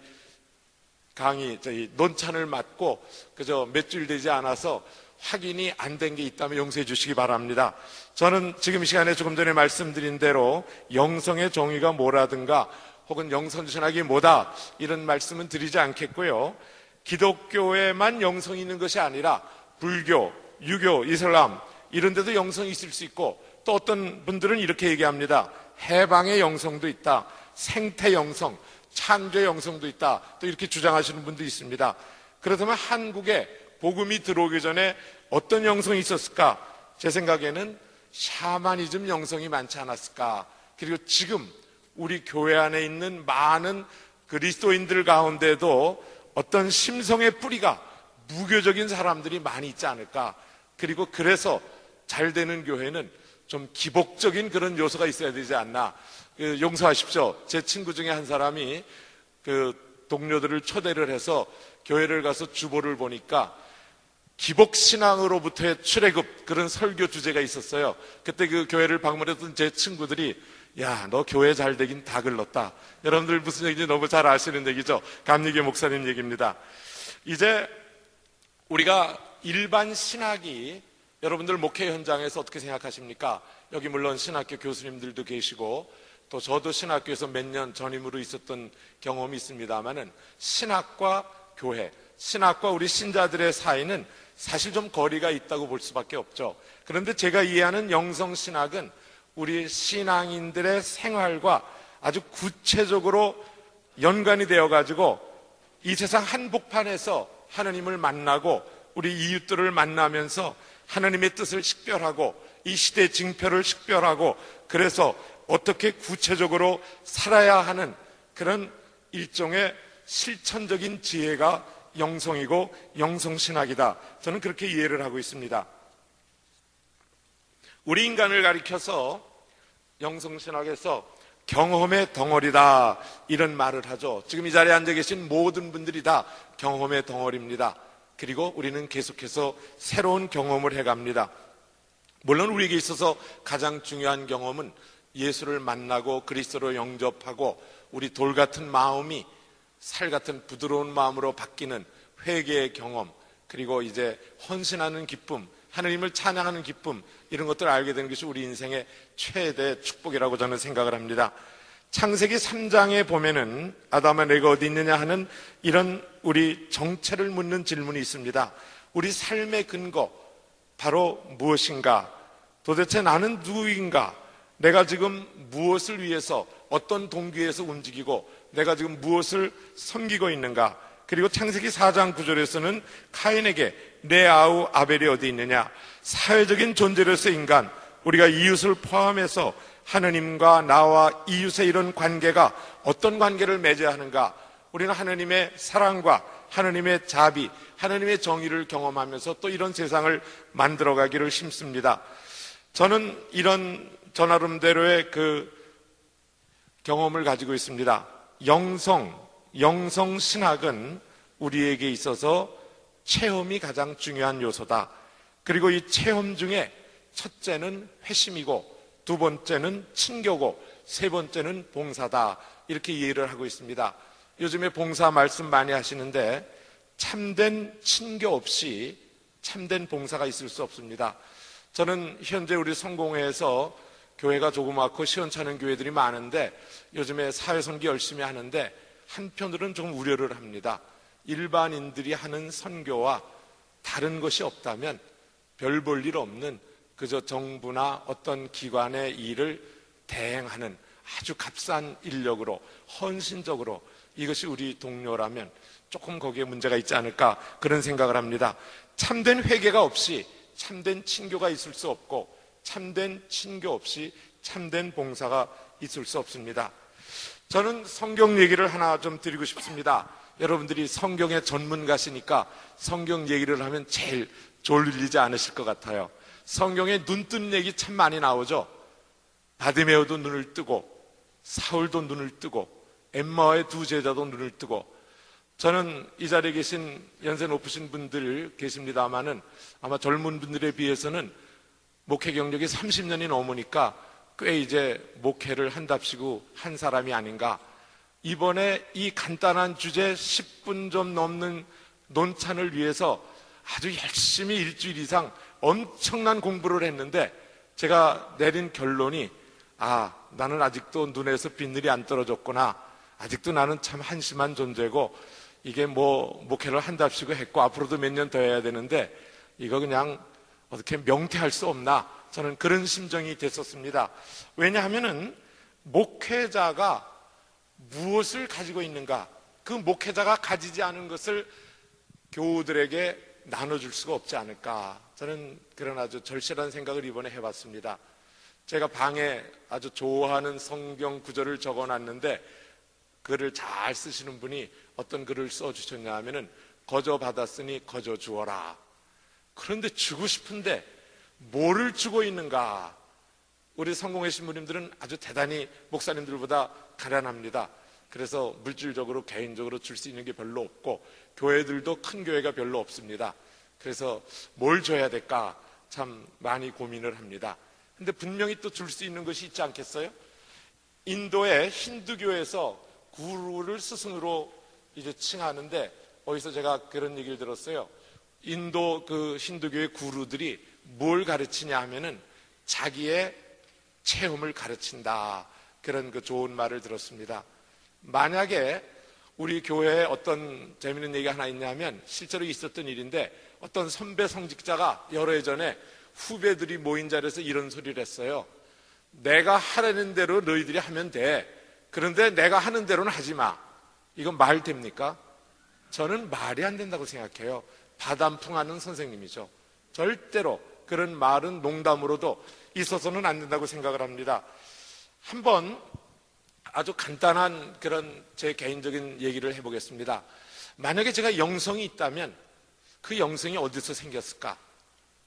강의, 논찬을 맡고 그저 몇 줄 되지 않아서 확인이 안 된 게 있다면 용서해 주시기 바랍니다. 저는 지금 이 시간에 조금 전에 말씀드린 대로 영성의 정의가 뭐라든가 혹은 영성신학이 뭐다 이런 말씀은 드리지 않겠고요. 기독교에만 영성이 있는 것이 아니라 불교, 유교, 이슬람 이런 데도 영성이 있을 수 있고, 또 어떤 분들은 이렇게 얘기합니다. 해방의 영성도 있다, 생태 영성, 창조의 영성도 있다, 또 이렇게 주장하시는 분도 있습니다. 그렇다면 한국에 복음이 들어오기 전에 어떤 영성이 있었을까? 제 생각에는 샤머니즘 영성이 많지 않았을까? 그리고 지금 우리 교회 안에 있는 많은 그리스도인들 가운데도 어떤 심성의 뿌리가 무교적인 사람들이 많이 있지 않을까? 그리고 그래서 잘 되는 교회는 좀 기복적인 그런 요소가 있어야 되지 않나? 용서하십시오. 제 친구 중에 한 사람이 동료들을 초대를 해서 교회를 가서 주보를 보니까 기복신앙으로부터의 출애굽, 그런 설교 주제가 있었어요. 그때 그 교회를 방문했던 제 친구들이 야, 너 교회 잘 되긴 다 글렀다. 여러분들 무슨 얘기인지 너무 잘 아시는 얘기죠. 감리교 목사님 얘기입니다. 이제 우리가 일반 신학이 여러분들 목회 현장에서 어떻게 생각하십니까? 여기 물론 신학교 교수님들도 계시고 또 저도 신학교에서 몇 년 전임으로 있었던 경험이 있습니다만은 신학과 교회, 신학과 우리 신자들의 사이는 사실 좀 거리가 있다고 볼 수밖에 없죠. 그런데 제가 이해하는 영성신학은 우리 신앙인들의 생활과 아주 구체적으로 연관이 되어가지고 이 세상 한복판에서 하나님을 만나고 우리 이웃들을 만나면서 하나님의 뜻을 식별하고 이 시대의 징표를 식별하고 그래서 어떻게 구체적으로 살아야 하는 그런 일종의 실천적인 지혜가 영성이고 영성신학이다. 저는 그렇게 이해를 하고 있습니다. 우리 인간을 가리켜서 영성신학에서 경험의 덩어리다 이런 말을 하죠. 지금 이 자리에 앉아 계신 모든 분들이 다 경험의 덩어리입니다. 그리고 우리는 계속해서 새로운 경험을 해갑니다. 물론 우리에게 있어서 가장 중요한 경험은 예수를 만나고 그리스도로 영접하고 우리 돌 같은 마음이 살 같은 부드러운 마음으로 바뀌는 회개의 경험, 그리고 이제 헌신하는 기쁨, 하나님을 찬양하는 기쁨, 이런 것들을 알게 되는 것이 우리 인생의 최대 축복이라고 저는 생각을 합니다. 창세기 3장에 보면은 아담아 내가 어디 있느냐 하는 이런 우리 정체를 묻는 질문이 있습니다. 우리 삶의 근거 바로 무엇인가? 도대체 나는 누구인가? 내가 지금 무엇을 위해서 어떤 동기에서 움직이고 내가 지금 무엇을 섬기고 있는가? 그리고 창세기 4장 9절에서는 카인에게 내 아우 아벨이 어디 있느냐? 사회적인 존재로서 인간, 우리가 이웃을 포함해서 하나님과 나와 이웃의 이런 관계가 어떤 관계를 맺어야 하는가? 우리는 하나님의 사랑과 하나님의 자비, 하나님의 정의를 경험하면서 또 이런 세상을 만들어가기를 힘씁니다. 저는 이런 저 나름대로의 그 경험을 가지고 있습니다. 영성신학은 우리에게 있어서 체험이 가장 중요한 요소다. 그리고 이 체험 중에 첫째는 회심이고 두 번째는 친교고 세 번째는 봉사다. 이렇게 이해를 하고 있습니다. 요즘에 봉사 말씀 많이 하시는데 참된 친교 없이 참된 봉사가 있을 수 없습니다. 저는 현재 우리 성공회에서 교회가 조그맣고 시원찮은 교회들이 많은데 요즘에 사회선교 열심히 하는데 한편으로는 좀 우려를 합니다. 일반인들이 하는 선교와 다른 것이 없다면 별 볼 일 없는 그저 정부나 어떤 기관의 일을 대행하는 아주 값싼 인력으로 헌신적으로 이것이 우리 동료라면 조금 거기에 문제가 있지 않을까 그런 생각을 합니다. 참된 회개가 없이 참된 친교가 있을 수 없고 참된 친교 없이 참된 봉사가 있을 수 없습니다. 저는 성경 얘기를 하나 좀 드리고 싶습니다. 여러분들이 성경의 전문가시니까 성경 얘기를 하면 제일 졸리지 않으실 것 같아요. 성경에 눈 뜬 얘기 참 많이 나오죠. 바디메오도 눈을 뜨고 사울도 눈을 뜨고 엠마오의 두 제자도 눈을 뜨고 저는 이 자리에 계신 연세 높으신 분들 계십니다마는 아마 젊은 분들에 비해서는 목회 경력이 30년이 넘으니까 꽤 이제 목회를 한답시고 한 사람이 아닌가. 이번에 이 간단한 주제 10분 좀 넘는 논찬을 위해서 아주 열심히 일주일 이상 엄청난 공부를 했는데 제가 내린 결론이 나는 아직도 눈에서 빗물이 안 떨어졌구나. 아직도 나는 참 한심한 존재고 이게 뭐 목회를 한답시고 했고 앞으로도 몇 년 더 해야 되는데 이거 그냥 어떻게 명퇴할 수 없나. 저는 그런 심정이 됐었습니다. 왜냐하면은 목회자가 무엇을 가지고 있는가, 그 목회자가 가지지 않은 것을 교우들에게 나눠줄 수가 없지 않을까. 저는 그런 아주 절실한 생각을 이번에 해봤습니다. 제가 방에 아주 좋아하는 성경 구절을 적어놨는데 글을 잘 쓰시는 분이 어떤 글을 써주셨냐 하면은 거저 받았으니 거저 주어라. 그런데 주고 싶은데 뭐를 주고 있는가? 우리 성공회 신부님들은 아주 대단히 목사님들보다 가난합니다. 그래서 물질적으로 개인적으로 줄 수 있는 게 별로 없고 교회들도 큰 교회가 별로 없습니다. 그래서 뭘 줘야 될까 참 많이 고민을 합니다. 근데 분명히 또 줄 수 있는 것이 있지 않겠어요? 인도의 힌두교에서 구루를 스승으로 이제 칭하는데 어디서 제가 그런 얘기를 들었어요. 인도 그 힌두교의 구루들이 뭘 가르치냐 하면은 자기의 체험을 가르친다. 그런 그 좋은 말을 들었습니다. 만약에 우리 교회에 어떤 재미있는 얘기가 하나 있냐면 실제로 있었던 일인데 어떤 선배 성직자가 여러 해 전에 후배들이 모인 자리에서 이런 소리를 했어요. 내가 하라는 대로 너희들이 하면 돼. 그런데 내가 하는 대로는 하지 마. 이건 말 됩니까? 저는 말이 안 된다고 생각해요. 바람풍하는 선생님이죠. 절대로 그런 말은 농담으로도 있어서는 안 된다고 생각을 합니다. 한번 아주 간단한 그런 제 개인적인 얘기를 해보겠습니다. 만약에 제가 영성이 있다면 그 영성이 어디서 생겼을까?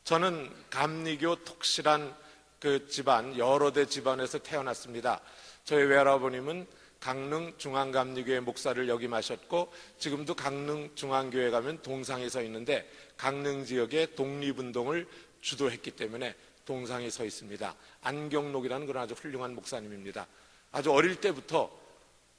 저는 감리교 독실한 그 집안, 여러 대 집안에서 태어났습니다. 저희 외할아버님은 강릉 중앙감리교회 목사를 역임하셨고 지금도 강릉 중앙교회 가면 동상에 서 있는데 강릉 지역의 독립운동을 주도했기 때문에 동상에 서 있습니다. 안경록이라는 그런 아주 훌륭한 목사님입니다. 아주 어릴 때부터,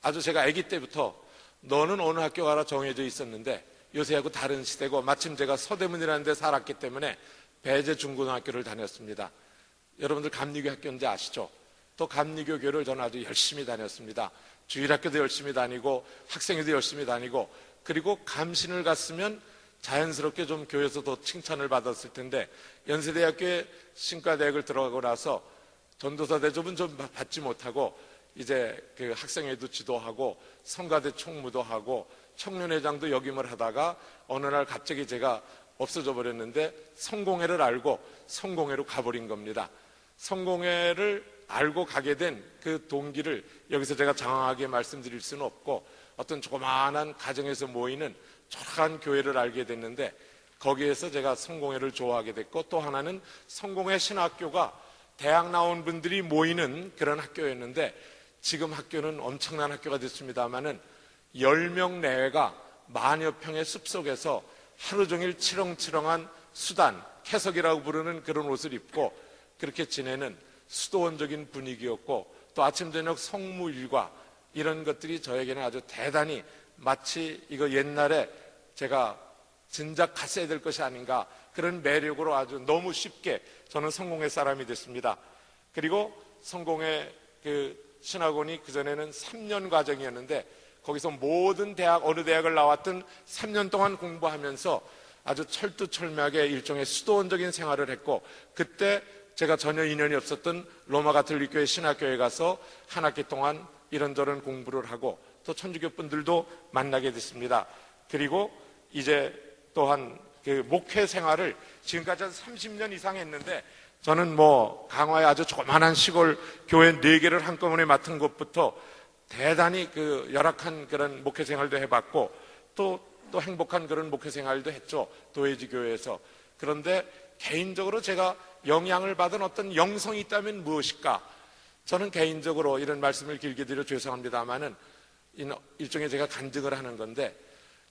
아주 제가 아기 때부터 너는 어느 학교 가라 정해져 있었는데 요새하고 다른 시대고 마침 제가 서대문이라는 데 살았기 때문에 배제중고등학교를 다녔습니다. 여러분들 감리교 학교인지 아시죠? 또 감리교 교를 저는 아주 열심히 다녔습니다. 주일학교도 열심히 다니고 학생회도 열심히 다니고 그리고 감신을 갔으면 자연스럽게 좀 교회에서 더 칭찬을 받았을 텐데 연세대학교에 신과대학을 들어가고 나서 전도사 대접은 좀 받지 못하고 이제 그 학생회도 지도하고 성가대 총무도 하고 청년회장도 역임을 하다가 어느 날 갑자기 제가 없어져 버렸는데 성공회를 알고 성공회로 가버린 겁니다. 성공회를 알고 가게 된 그 동기를 여기서 제가 장황하게 말씀드릴 수는 없고 어떤 조그마한 가정에서 모이는 초라한 교회를 알게 됐는데 거기에서 제가 성공회를 좋아하게 됐고 또 하나는 성공회 신학교가 대학 나온 분들이 모이는 그런 학교였는데 지금 학교는 엄청난 학교가 됐습니다마는 10명 내외가 만여 평의 숲속에서 하루 종일 치렁치렁한 수단, 캐석이라고 부르는 그런 옷을 입고 그렇게 지내는 수도원적인 분위기였고 또 아침 저녁 성무 일과 이런 것들이 저에게는 아주 대단히 마치 이거 옛날에 제가 진작 갔어야 될 것이 아닌가 그런 매력으로 아주 너무 쉽게 저는 성공회 사람이 됐습니다. 그리고 성공회 그 신학원이 그전에는 3년 과정이었는데 거기서 모든 대학, 어느 대학을 나왔든 3년 동안 공부하면서 아주 철두철미하게 일종의 수도원적인 생활을 했고 그때 제가 전혀 인연이 없었던 로마 가톨릭교회 신학교에 가서 한 학기 동안 이런저런 공부를 하고 또 천주교 분들도 만나게 됐습니다. 그리고 이제 또한 그 목회 생활을 지금까지 한 30년 이상 했는데 저는 뭐 강화의 아주 조그만한 시골 교회 4개를 한꺼번에 맡은 것부터 대단히 그 열악한 그런 목회 생활도 해봤고 또 행복한 그런 목회 생활도 했죠. 도회지 교회에서. 그런데 개인적으로 제가 영향을 받은 어떤 영성이 있다면 무엇일까? 저는 개인적으로 이런 말씀을 길게 드려 죄송합니다만은 일종의 제가 간증을 하는 건데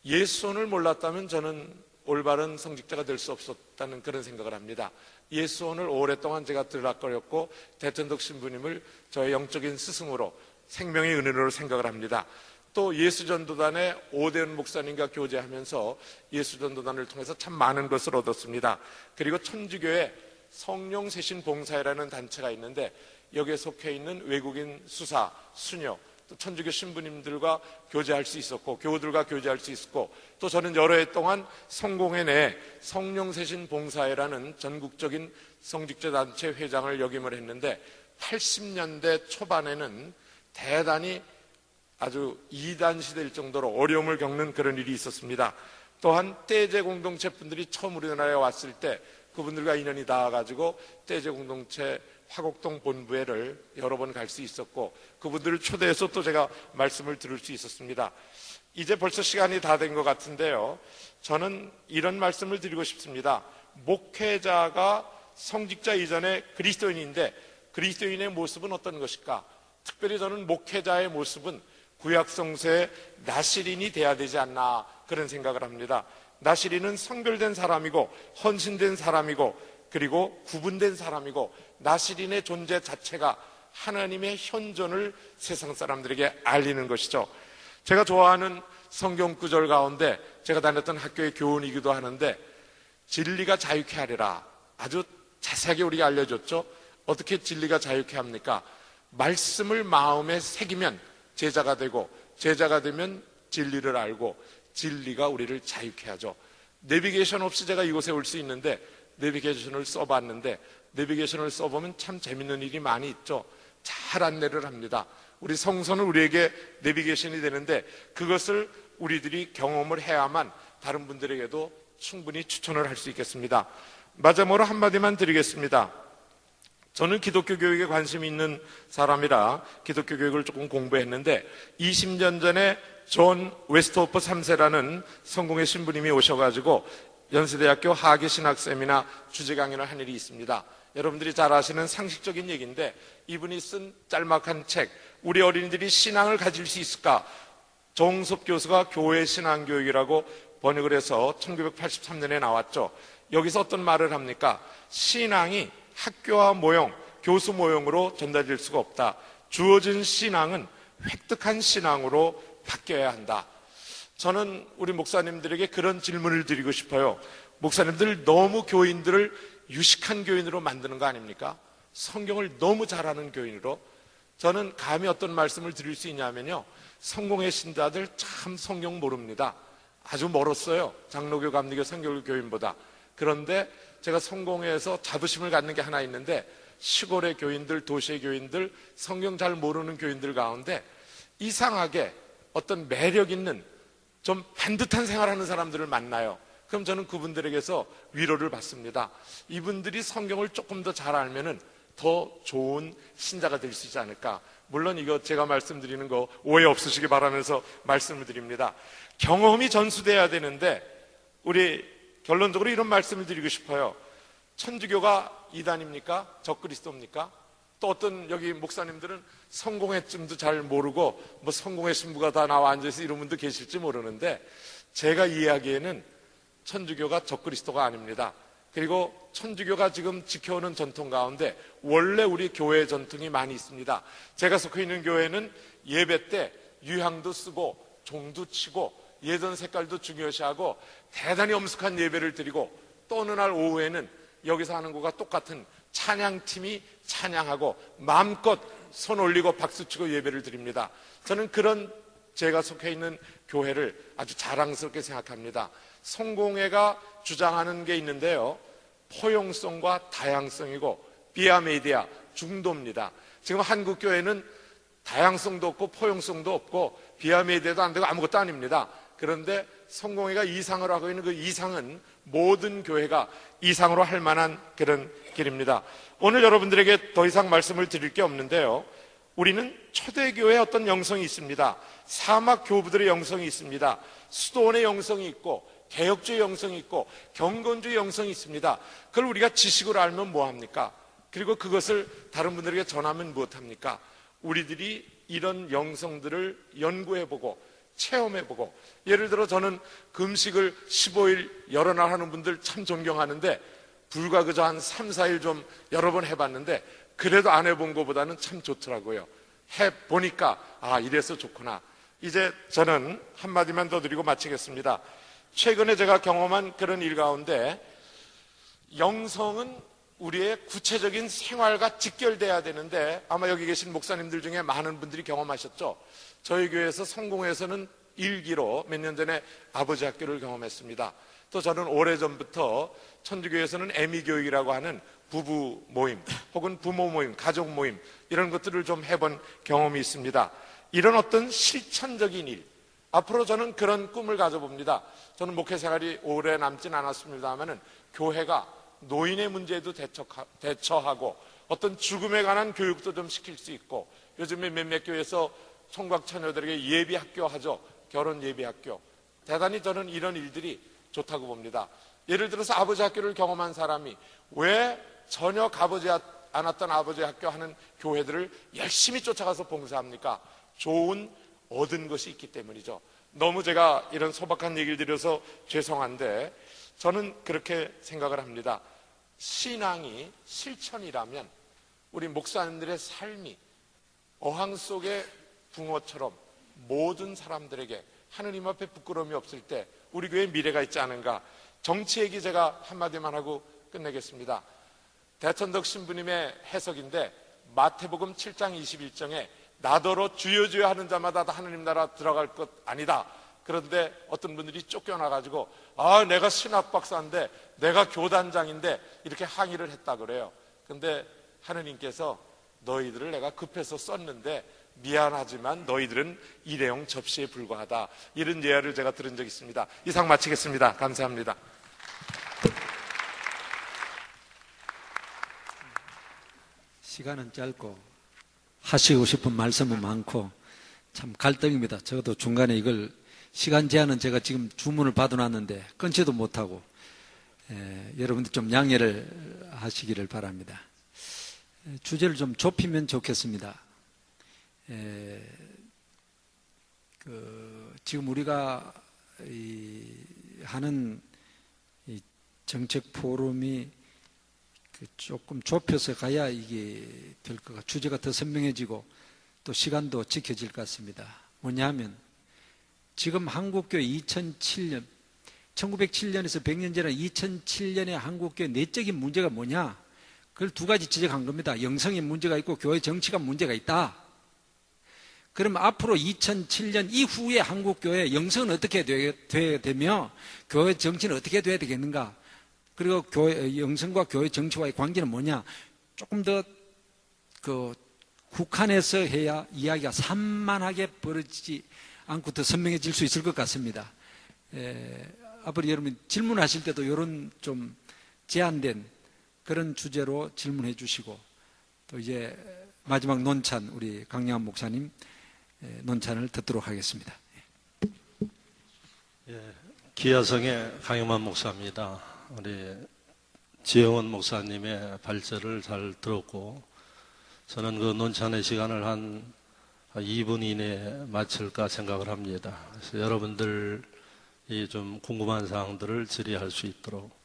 예수원을 몰랐다면 저는 올바른 성직자가 될 수 없었다는 그런 생각을 합니다. 예수원을 오랫동안 제가 들락거렸고 대천덕 신부님을 저의 영적인 스승으로 생명의 은혜로 생각을 합니다. 또 예수전도단의 오대훈 목사님과 교제하면서 예수전도단을 통해서 참 많은 것을 얻었습니다. 그리고 천주교에 성령세신봉사회라는 단체가 있는데 여기에 속해 있는 외국인 수사, 수녀, 또 천주교 신부님들과 교제할 수 있었고 교우들과 교제할 수 있었고 또 저는 여러 해 동안 성공회 내에 성령세신봉사회라는 전국적인 성직자 단체 회장을 역임을 했는데 80년대 초반에는 대단히 아주 이단시될 정도로 어려움을 겪는 그런 일이 있었습니다. 또한 떼제 공동체 분들이 처음 우리나라에 왔을 때 그분들과 인연이 닿아가지고 떼제 공동체 화곡동 본부회를 여러 번 갈 수 있었고 그분들을 초대해서 또 제가 말씀을 들을 수 있었습니다. 이제 벌써 시간이 다 된 것 같은데요, 저는 이런 말씀을 드리고 싶습니다. 목회자가 성직자 이전에 그리스도인인데 그리스도인의 모습은 어떤 것일까? 특별히 저는 목회자의 모습은 구약성서의 나시린이 돼야 되지 않나 그런 생각을 합니다. 나시린은 성별된 사람이고 헌신된 사람이고 그리고 구분된 사람이고 나시린의 존재 자체가 하나님의 현존을 세상 사람들에게 알리는 것이죠. 제가 좋아하는 성경 구절 가운데 제가 다녔던 학교의 교훈이기도 하는데 진리가 자유케 하리라 아주 자세하게 우리가 알려줬죠. 어떻게 진리가 자유케 합니까? 말씀을 마음에 새기면 제자가 되고 제자가 되면 진리를 알고 진리가 우리를 자유케 하죠. 내비게이션 없이 제가 이곳에 올 수 있는데 내비게이션을 써봤는데 내비게이션을 써보면 참 재밌는 일이 많이 있죠. 잘 안내를 합니다. 우리 성서는 우리에게 내비게이션이 되는데 그것을 우리들이 경험을 해야만 다른 분들에게도 충분히 추천을 할 수 있겠습니다. 마지막으로 한마디만 드리겠습니다. 저는 기독교 교육에 관심이 있는 사람이라 기독교 교육을 조금 공부했는데 20년 전에 존 웨스트호프 3세라는 성공의 신부님이 오셔가지고 연세대학교 하계신학세미나 주제 강연을 한 일이 있습니다. 여러분들이 잘 아시는 상식적인 얘기인데 이분이 쓴 짤막한 책 우리 어린이들이 신앙을 가질 수 있을까? 정섭 교수가 교회 신앙교육이라고 번역을 해서 1983년에 나왔죠. 여기서 어떤 말을 합니까? 신앙이 학교와 모형, 교수 모형으로 전달될 수가 없다. 주어진 신앙은 획득한 신앙으로 바뀌어야 한다. 저는 우리 목사님들에게 그런 질문을 드리고 싶어요. 목사님들 너무 교인들을 유식한 교인으로 만드는 거 아닙니까? 성경을 너무 잘하는 교인으로. 저는 감히 어떤 말씀을 드릴 수 있냐면요, 성공의 신자들 참 성경 모릅니다. 아주 멀었어요. 장로교, 감리교, 성결교 교인보다. 그런데 제가 성공회에서 자부심을 갖는 게 하나 있는데 시골의 교인들, 도시의 교인들, 성경 잘 모르는 교인들 가운데 이상하게 어떤 매력 있는 좀 반듯한 생활하는 사람들을 만나요. 그럼 저는 그분들에게서 위로를 받습니다. 이분들이 성경을 조금 더 잘 알면은 더 좋은 신자가 될 수 있지 않을까. 물론 이거 제가 말씀드리는 거 오해 없으시기 바라면서 말씀을 드립니다. 경험이 전수돼야 되는데 우리 결론적으로 이런 말씀을 드리고 싶어요. 천주교가 이단입니까? 적그리스도입니까? 또 어떤 여기 목사님들은 성공회쯤도 잘 모르고 뭐 성공회 신부가 다 나와 앉아서 이런 분도 계실지 모르는데 제가 이해하기에는 천주교가 적그리스도가 아닙니다. 그리고 천주교가 지금 지켜오는 전통 가운데 원래 우리 교회의 전통이 많이 있습니다. 제가 속해 있는 교회는 예배 때 유향도 쓰고 종도 치고 예전 색깔도 중요시하고 대단히 엄숙한 예배를 드리고 또 어느 날 오후에는 여기서 하는 것과 똑같은 찬양팀이 찬양하고 마음껏 손 올리고 박수치고 예배를 드립니다. 저는 그런 제가 속해 있는 교회를 아주 자랑스럽게 생각합니다. 성공회가 주장하는 게 있는데요, 포용성과 다양성이고 비아메디아 중도입니다. 지금 한국 교회는 다양성도 없고 포용성도 없고 비아메디아도 안 되고 아무것도 아닙니다. 그런데 성공회가 이상을 하고 있는 그 이상은 모든 교회가 이상으로 할 만한 그런 길입니다. 오늘 여러분들에게 더 이상 말씀을 드릴 게 없는데요, 우리는 초대교회의 어떤 영성이 있습니다. 사막 교부들의 영성이 있습니다. 수도원의 영성이 있고 개혁주의 영성이 있고 경건주의 영성이 있습니다. 그걸 우리가 지식으로 알면 뭐합니까? 그리고 그것을 다른 분들에게 전하면 무엇합니까? 우리들이 이런 영성들을 연구해보고 체험해보고, 예를 들어 저는 금식을 15일 여러 날 하는 분들 참 존경하는데 불과 그저 한 3, 4일 좀 여러 번 해봤는데 그래도 안 해본 것보다는 참 좋더라고요. 해보니까 아, 이래서 좋구나. 이제 저는 한마디만 더 드리고 마치겠습니다. 최근에 제가 경험한 그런 일 가운데 영성은 우리의 구체적인 생활과 직결돼야 되는데 아마 여기 계신 목사님들 중에 많은 분들이 경험하셨죠. 저희 교회에서 성공회에서는 일기로 몇 년 전에 아버지 학교를 경험했습니다. 또 저는 오래전부터 천주교에서는 애미교육이라고 하는 부부 모임 혹은 부모 모임, 가족 모임 이런 것들을 좀 해본 경험이 있습니다. 이런 어떤 실천적인 일, 앞으로 저는 그런 꿈을 가져봅니다. 저는 목회 생활이 오래 남진 않았습니다만은 교회가 노인의 문제에도 대처하고 어떤 죽음에 관한 교육도 좀 시킬 수 있고, 요즘에 몇몇 교회에서 총각 처녀들에게 예비학교 하죠. 결혼 예비학교. 대단히 저는 이런 일들이 좋다고 봅니다. 예를 들어서 아버지 학교를 경험한 사람이 왜 전혀 가보지 않았던 아버지 학교 하는 교회들을 열심히 쫓아가서 봉사합니까? 좋은 얻은 것이 있기 때문이죠. 너무 제가 이런 소박한 얘기를 드려서 죄송한데 저는 그렇게 생각을 합니다. 신앙이 실천이라면 우리 목사님들의 삶이 어항 속의 붕어처럼 모든 사람들에게 하느님 앞에 부끄러움이 없을 때 우리 교회에 미래가 있지 않은가. 정치 얘기 제가 한마디만 하고 끝내겠습니다. 대천덕 신부님의 해석인데 마태복음 7장 21장에 나더러 주여 주여 하는 자마다 다 하느님 나라 들어갈 것 아니다. 그런데 어떤 분들이 쫓겨나가지고 내가 신학 박사인데 내가 교단장인데 이렇게 항의를 했다 그래요. 근데 하느님께서 너희들을 내가 급해서 썼는데 미안하지만 너희들은 일회용 접시에 불과하다. 이런 예화를 제가 들은 적이 있습니다. 이상 마치겠습니다. 감사합니다. 시간은 짧고 하시고 싶은 말씀은 많고 참 갈등입니다. 저도 중간에 이걸 시간 제한은 제가 지금 주문을 받아놨는데 끊지도 못하고 여러분들 좀 양해를 하시기를 바랍니다. 주제를 좀 좁히면 좋겠습니다. 지금 우리가 하는 이 정책 포럼이 조금 좁혀서 가야 이게 될 것 같아요. 주제가 더 선명해지고 또 시간도 지켜질 것 같습니다. 뭐냐면 지금 한국교회 1907년에서 100년 전에 2007년에 한국교회 내적인 문제가 뭐냐? 그걸 두 가지 지적한 겁니다. 영성의 문제가 있고 교회 정치가 문제가 있다. 그럼 앞으로 2007년 이후에 한국교회 영성은 어떻게 돼야 되며 교회 정치는 어떻게 돼야 되겠는가? 그리고 교회 영성과 교회 정치와의 관계는 뭐냐? 조금 더 국한에서 해야 이야기가 산만하게 벌어지지 않고 더 선명해질 수 있을 것 같습니다. 앞으로 여러분 질문하실 때도 이런 좀 제한된 그런 주제로 질문해 주시고 또 이제 마지막 논찬 우리 강영환 목사님 논찬을 듣도록 하겠습니다. 기아성의 강영환 목사입니다. 우리 지영원 목사님의 발제를 잘 들었고 저는 그 논찬의 시간을 한 2분 이내에 마칠까 생각을 합니다. 그래서 여러분들이 좀 궁금한 사항들을 질의할 수 있도록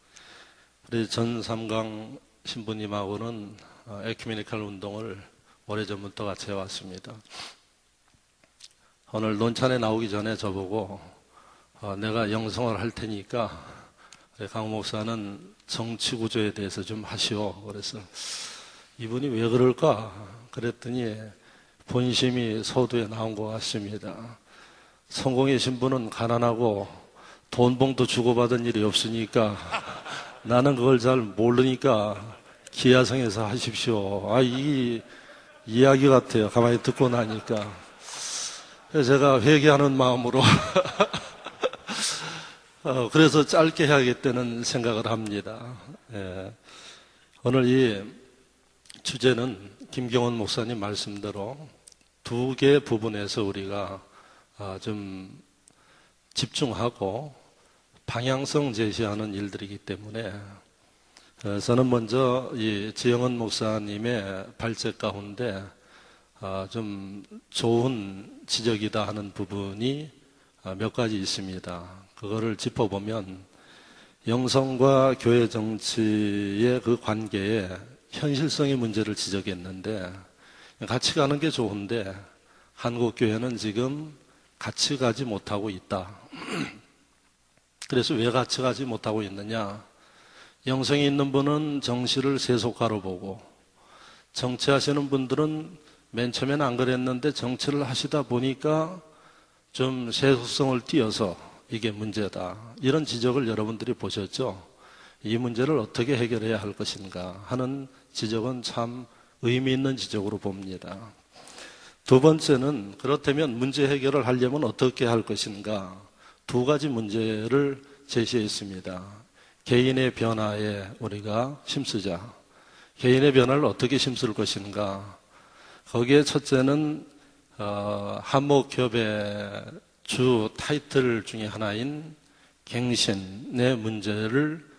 우리 전 삼강 신부님하고는 에큐메니컬 운동을 오래전부터 같이 해왔습니다. 오늘 논찬에 나오기 전에 저보고 내가 영성을 할 테니까 강 목사는 정치 구조에 대해서 좀 하시오. 그래서 이분이 왜 그럴까? 그랬더니 본심이 서두에 나온 것 같습니다. 성공의 신부는 가난하고 돈 봉투 주고받은 일이 없으니까 나는 그걸 잘 모르니까 기아성에서 하십시오. 이 이야기 같아요. 가만히 듣고 나니까. 그래서 제가 회개하는 마음으로 그래서 짧게 해야겠다는 생각을 합니다. 오늘 이 주제는 김경원 목사님 말씀대로 두 개의 부분에서 우리가 좀 집중하고 방향성 제시하는 일들이기 때문에 저는 먼저 이 지영은 목사님의 발제 가운데 좀 좋은 지적이다 하는 부분이 몇 가지 있습니다. 그거를 짚어보면 영성과 교회 정치의 그 관계에 현실성의 문제를 지적했는데 같이 가는 게 좋은데 한국교회는 지금 같이 가지 못하고 있다. 그래서 왜 같이 가지 못하고 있느냐? 영성이 있는 분은 정치를 세속화로 보고 정치하시는 분들은 맨 처음에는 안 그랬는데 정치를 하시다 보니까 좀 세속성을 띄어서 이게 문제다. 이런 지적을 여러분들이 보셨죠? 이 문제를 어떻게 해결해야 할 것인가 하는 지적은 참 의미 있는 지적으로 봅니다. 두 번째는 그렇다면 문제 해결을 하려면 어떻게 할 것인가? 두 가지 문제를 제시했습니다. 개인의 변화에 우리가 힘쓰자. 개인의 변화를 어떻게 힘쓸 것인가? 거기에 첫째는 한목협의 주 타이틀 중에 하나인 갱신의 문제를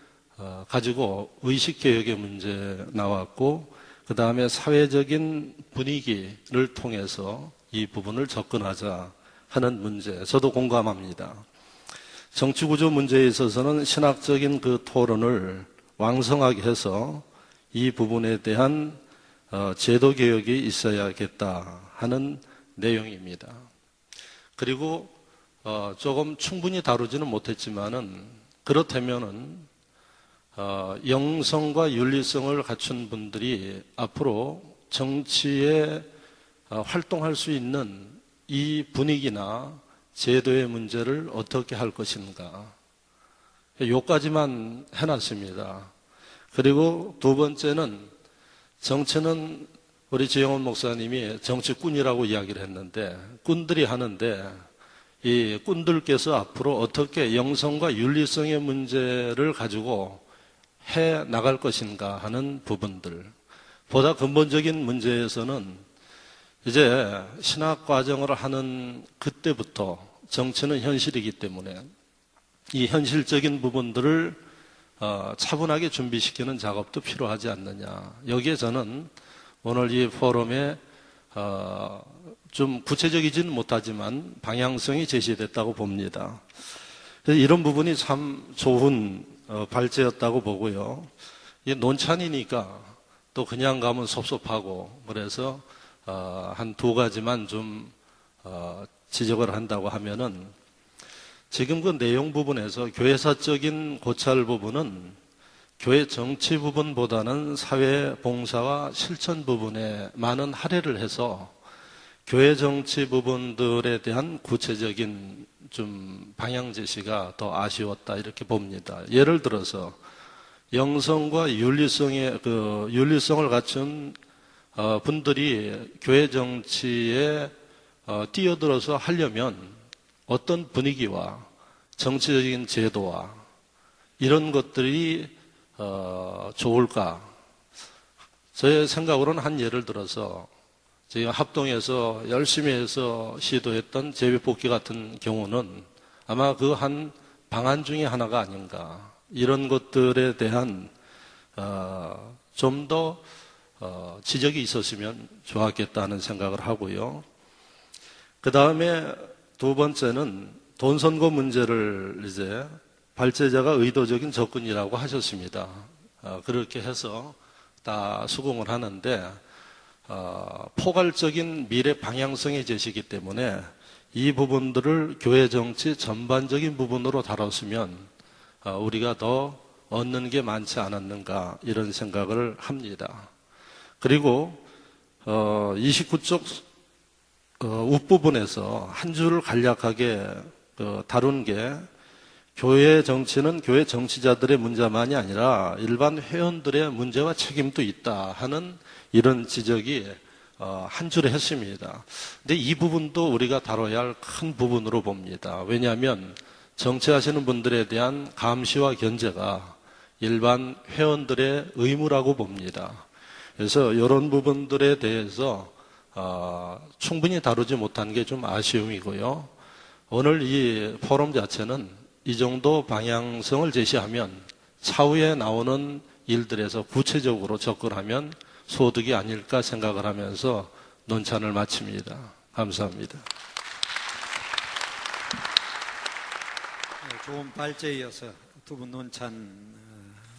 가지고 의식개혁의 문제 나왔고, 그 다음에 사회적인 분위기를 통해서 이 부분을 접근하자 하는 문제, 저도 공감합니다. 정치구조 문제에 있어서는 신학적인 그 토론을 왕성하게 해서 이 부분에 대한 제도개혁이 있어야겠다 하는 내용입니다. 그리고 조금 충분히 다루지는 못했지만은 그렇다면은 영성과 윤리성을 갖춘 분들이 앞으로 정치에 활동할 수 있는 이 분위기나 제도의 문제를 어떻게 할 것인가, 요까지만 해놨습니다. 그리고 두 번째는, 정치는 우리 지영원 목사님이 정치꾼이라고 이야기를 했는데, 꾼들이 하는데 이 꾼들께서 앞으로 어떻게 영성과 윤리성의 문제를 가지고 해 나갈 것인가 하는 부분들, 보다 근본적인 문제에서는 이제 신학 과정을 하는 그때부터 정치는 현실이기 때문에 이 현실적인 부분들을 차분하게 준비시키는 작업도 필요하지 않느냐. 여기에 저는 오늘 이 포럼에 좀 구체적이지는 못하지만 방향성이 제시됐다고 봅니다. 이런 부분이 참 좋은 발제였다고 보고요. 이게 논찬이니까 또 그냥 가면 섭섭하고, 그래서 한 두 가지만 좀 지적을 한다고 하면은, 지금 그 내용 부분에서 교회사적인 고찰 부분은 교회 정치 부분보다는 사회 봉사와 실천 부분에 많은 할애를 해서 교회 정치 부분들에 대한 구체적인 좀 방향 제시가 더 아쉬웠다, 이렇게 봅니다. 예를 들어서 영성과 윤리성을 갖춘 분들이 교회 정치에 뛰어들어서 하려면 어떤 분위기와 정치적인 제도와 이런 것들이 좋을까? 저의 생각으로는 한 예를 들어서 저희가 합동해서 열심히 해서 시도했던 재배뽑기 같은 경우는 아마 그 한 방안 중에 하나가 아닌가. 이런 것들에 대한 좀 더 지적이 있었으면 좋았겠다는 생각을 하고요. 그 다음에 두 번째는 돈 선거 문제를 이제 발제자가 의도적인 접근이라고 하셨습니다. 그렇게 해서 다 수긍을 하는데, 포괄적인 미래 방향성의 제시이기 때문에 이 부분들을 교회 정치 전반적인 부분으로 다뤘으면 우리가 더 얻는 게 많지 않았는가, 이런 생각을 합니다. 그리고 29쪽 윗부분에서 한 줄을 간략하게 다룬 게, 교회 정치는 교회 정치자들의 문제만이 아니라 일반 회원들의 문제와 책임도 있다 하는 이런 지적이 한 줄에 했습니다. 근데 이 부분도 우리가 다뤄야 할 큰 부분으로 봅니다. 왜냐하면 정치하시는 분들에 대한 감시와 견제가 일반 회원들의 의무라고 봅니다. 그래서 이런 부분들에 대해서 충분히 다루지 못한 게 좀 아쉬움이고요. 오늘 이 포럼 자체는 이 정도 방향성을 제시하면 차후에 나오는 일들에서 구체적으로 접근하면 소득이 아닐까 생각을 하면서 논찬을 마칩니다. 감사합니다. 좋은 발제에 이어서 두 분 논찬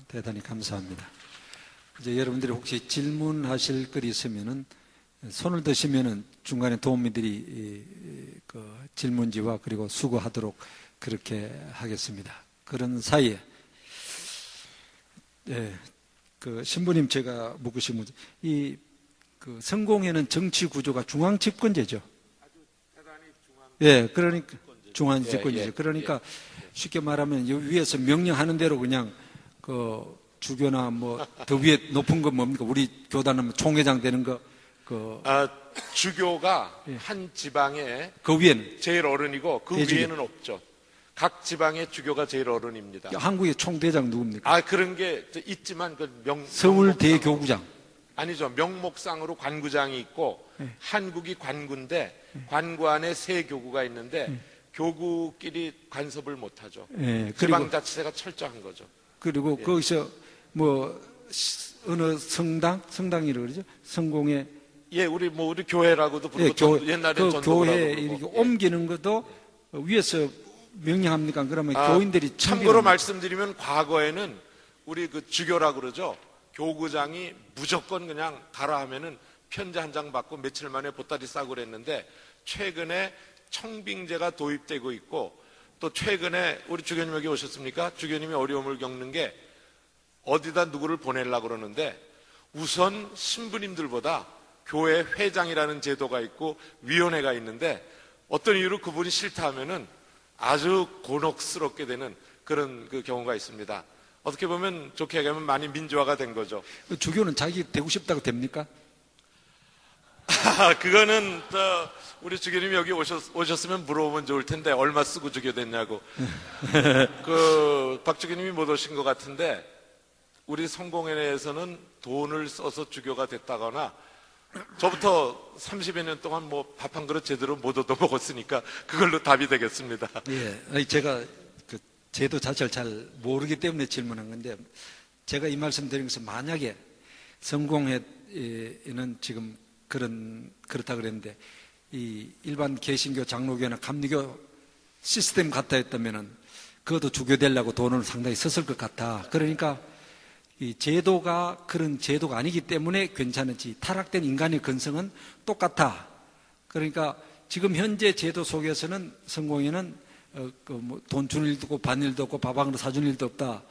대단히 감사합니다. 이제 여러분들이 혹시 질문하실 글이 있으면은 손을 드시면은 중간에 도우미들이 그 질문지와 그리고 수고하도록 그렇게 하겠습니다. 그런 사이에 그 신부님, 제가 묻으신 문제, 그 성공회는 정치 구조가 중앙 집권제죠. 예, 그러니까 중앙 집권제죠. 그러니까 쉽게 말하면 위에서 명령하는 대로 그냥 그 주교나 뭐 더 위에 높은 건 뭡니까? 우리 교단은 총회장 되는 거, 주교가 예. 한 지방에 그 위에는 제일 어른이고 그 대주교. 위에는 없죠. 각 지방의 주교가 제일 어른입니다. 한국의 총대장 누굽니까? 그런 게 있지만 서울 명목상- 대교구장. 아니죠. 명목상으로 관구장이 있고 네. 한국이 관구인데 관구 안에 세 교구가 있는데 교구끼리 간섭을 못하죠. 예, 그리고 지방자치제가 철저한 거죠. 그리고 거기서 뭐 어느 성당이라고 그러죠? 성공회 우리 교회라고도 부르고 옛날에 그 전도라고 교회 부르고. 이렇게 옮기는 것도 위에서 명령합니까? 그러면 교인들이 참고로 참견합니까? 말씀드리면 과거에는 우리 그 주교라 그러죠. 교구장이 무조건 그냥 가라 하면은 편지 한 장 받고 며칠 만에 보따리 싸고 그랬는데 최근에 청빙제가 도입되고 있고 또 최근에 우리 주교님 여기 오셨습니까? 주교님이 어려움을 겪는 게 어디다 누구를 보내려고 그러는데 우선 신부님들보다 교회 회장이라는 제도가 있고 위원회가 있는데 어떤 이유로 그분이 싫다 하면은 아주 곤혹스럽게 되는 그런 그 경우가 있습니다. 어떻게 보면 좋게 얘기하면 많이 민주화가 된 거죠. 그 주교는 자기 되고 싶다고 됩니까? 그거는 우리 주교님이 여기 오셨으면 물어보면 좋을 텐데 얼마 쓰고 주교 됐냐고. 박 주교님이 못 오신 것 같은데 우리 성공회에서는 돈을 써서 주교가 됐다거나 저부터 30여 년 동안 뭐 밥 한 그릇 제대로 못 얻어 먹었으니까 그걸로 답이 되겠습니다. 예, 제가 그 제도 자체를 잘 모르기 때문에 질문한 건데 제가 이 말씀 드린 것은 만약에 성공회에는 지금 그렇다 그랬는데 이 일반 개신교 장로교나 감리교 시스템 같다 했다면은 그것도 주교 되려고 돈을 상당히 썼을 것 같아. 그러니까 이 제도가 그런 제도가 아니기 때문에 괜찮은지 타락된 인간의 근성은 똑같아. 그러니까 지금 현재 제도 속에서는 성공회는 돈 주는 일도 없고 받는 일도 없고 밥 한 그릇 사주는 일도 없다.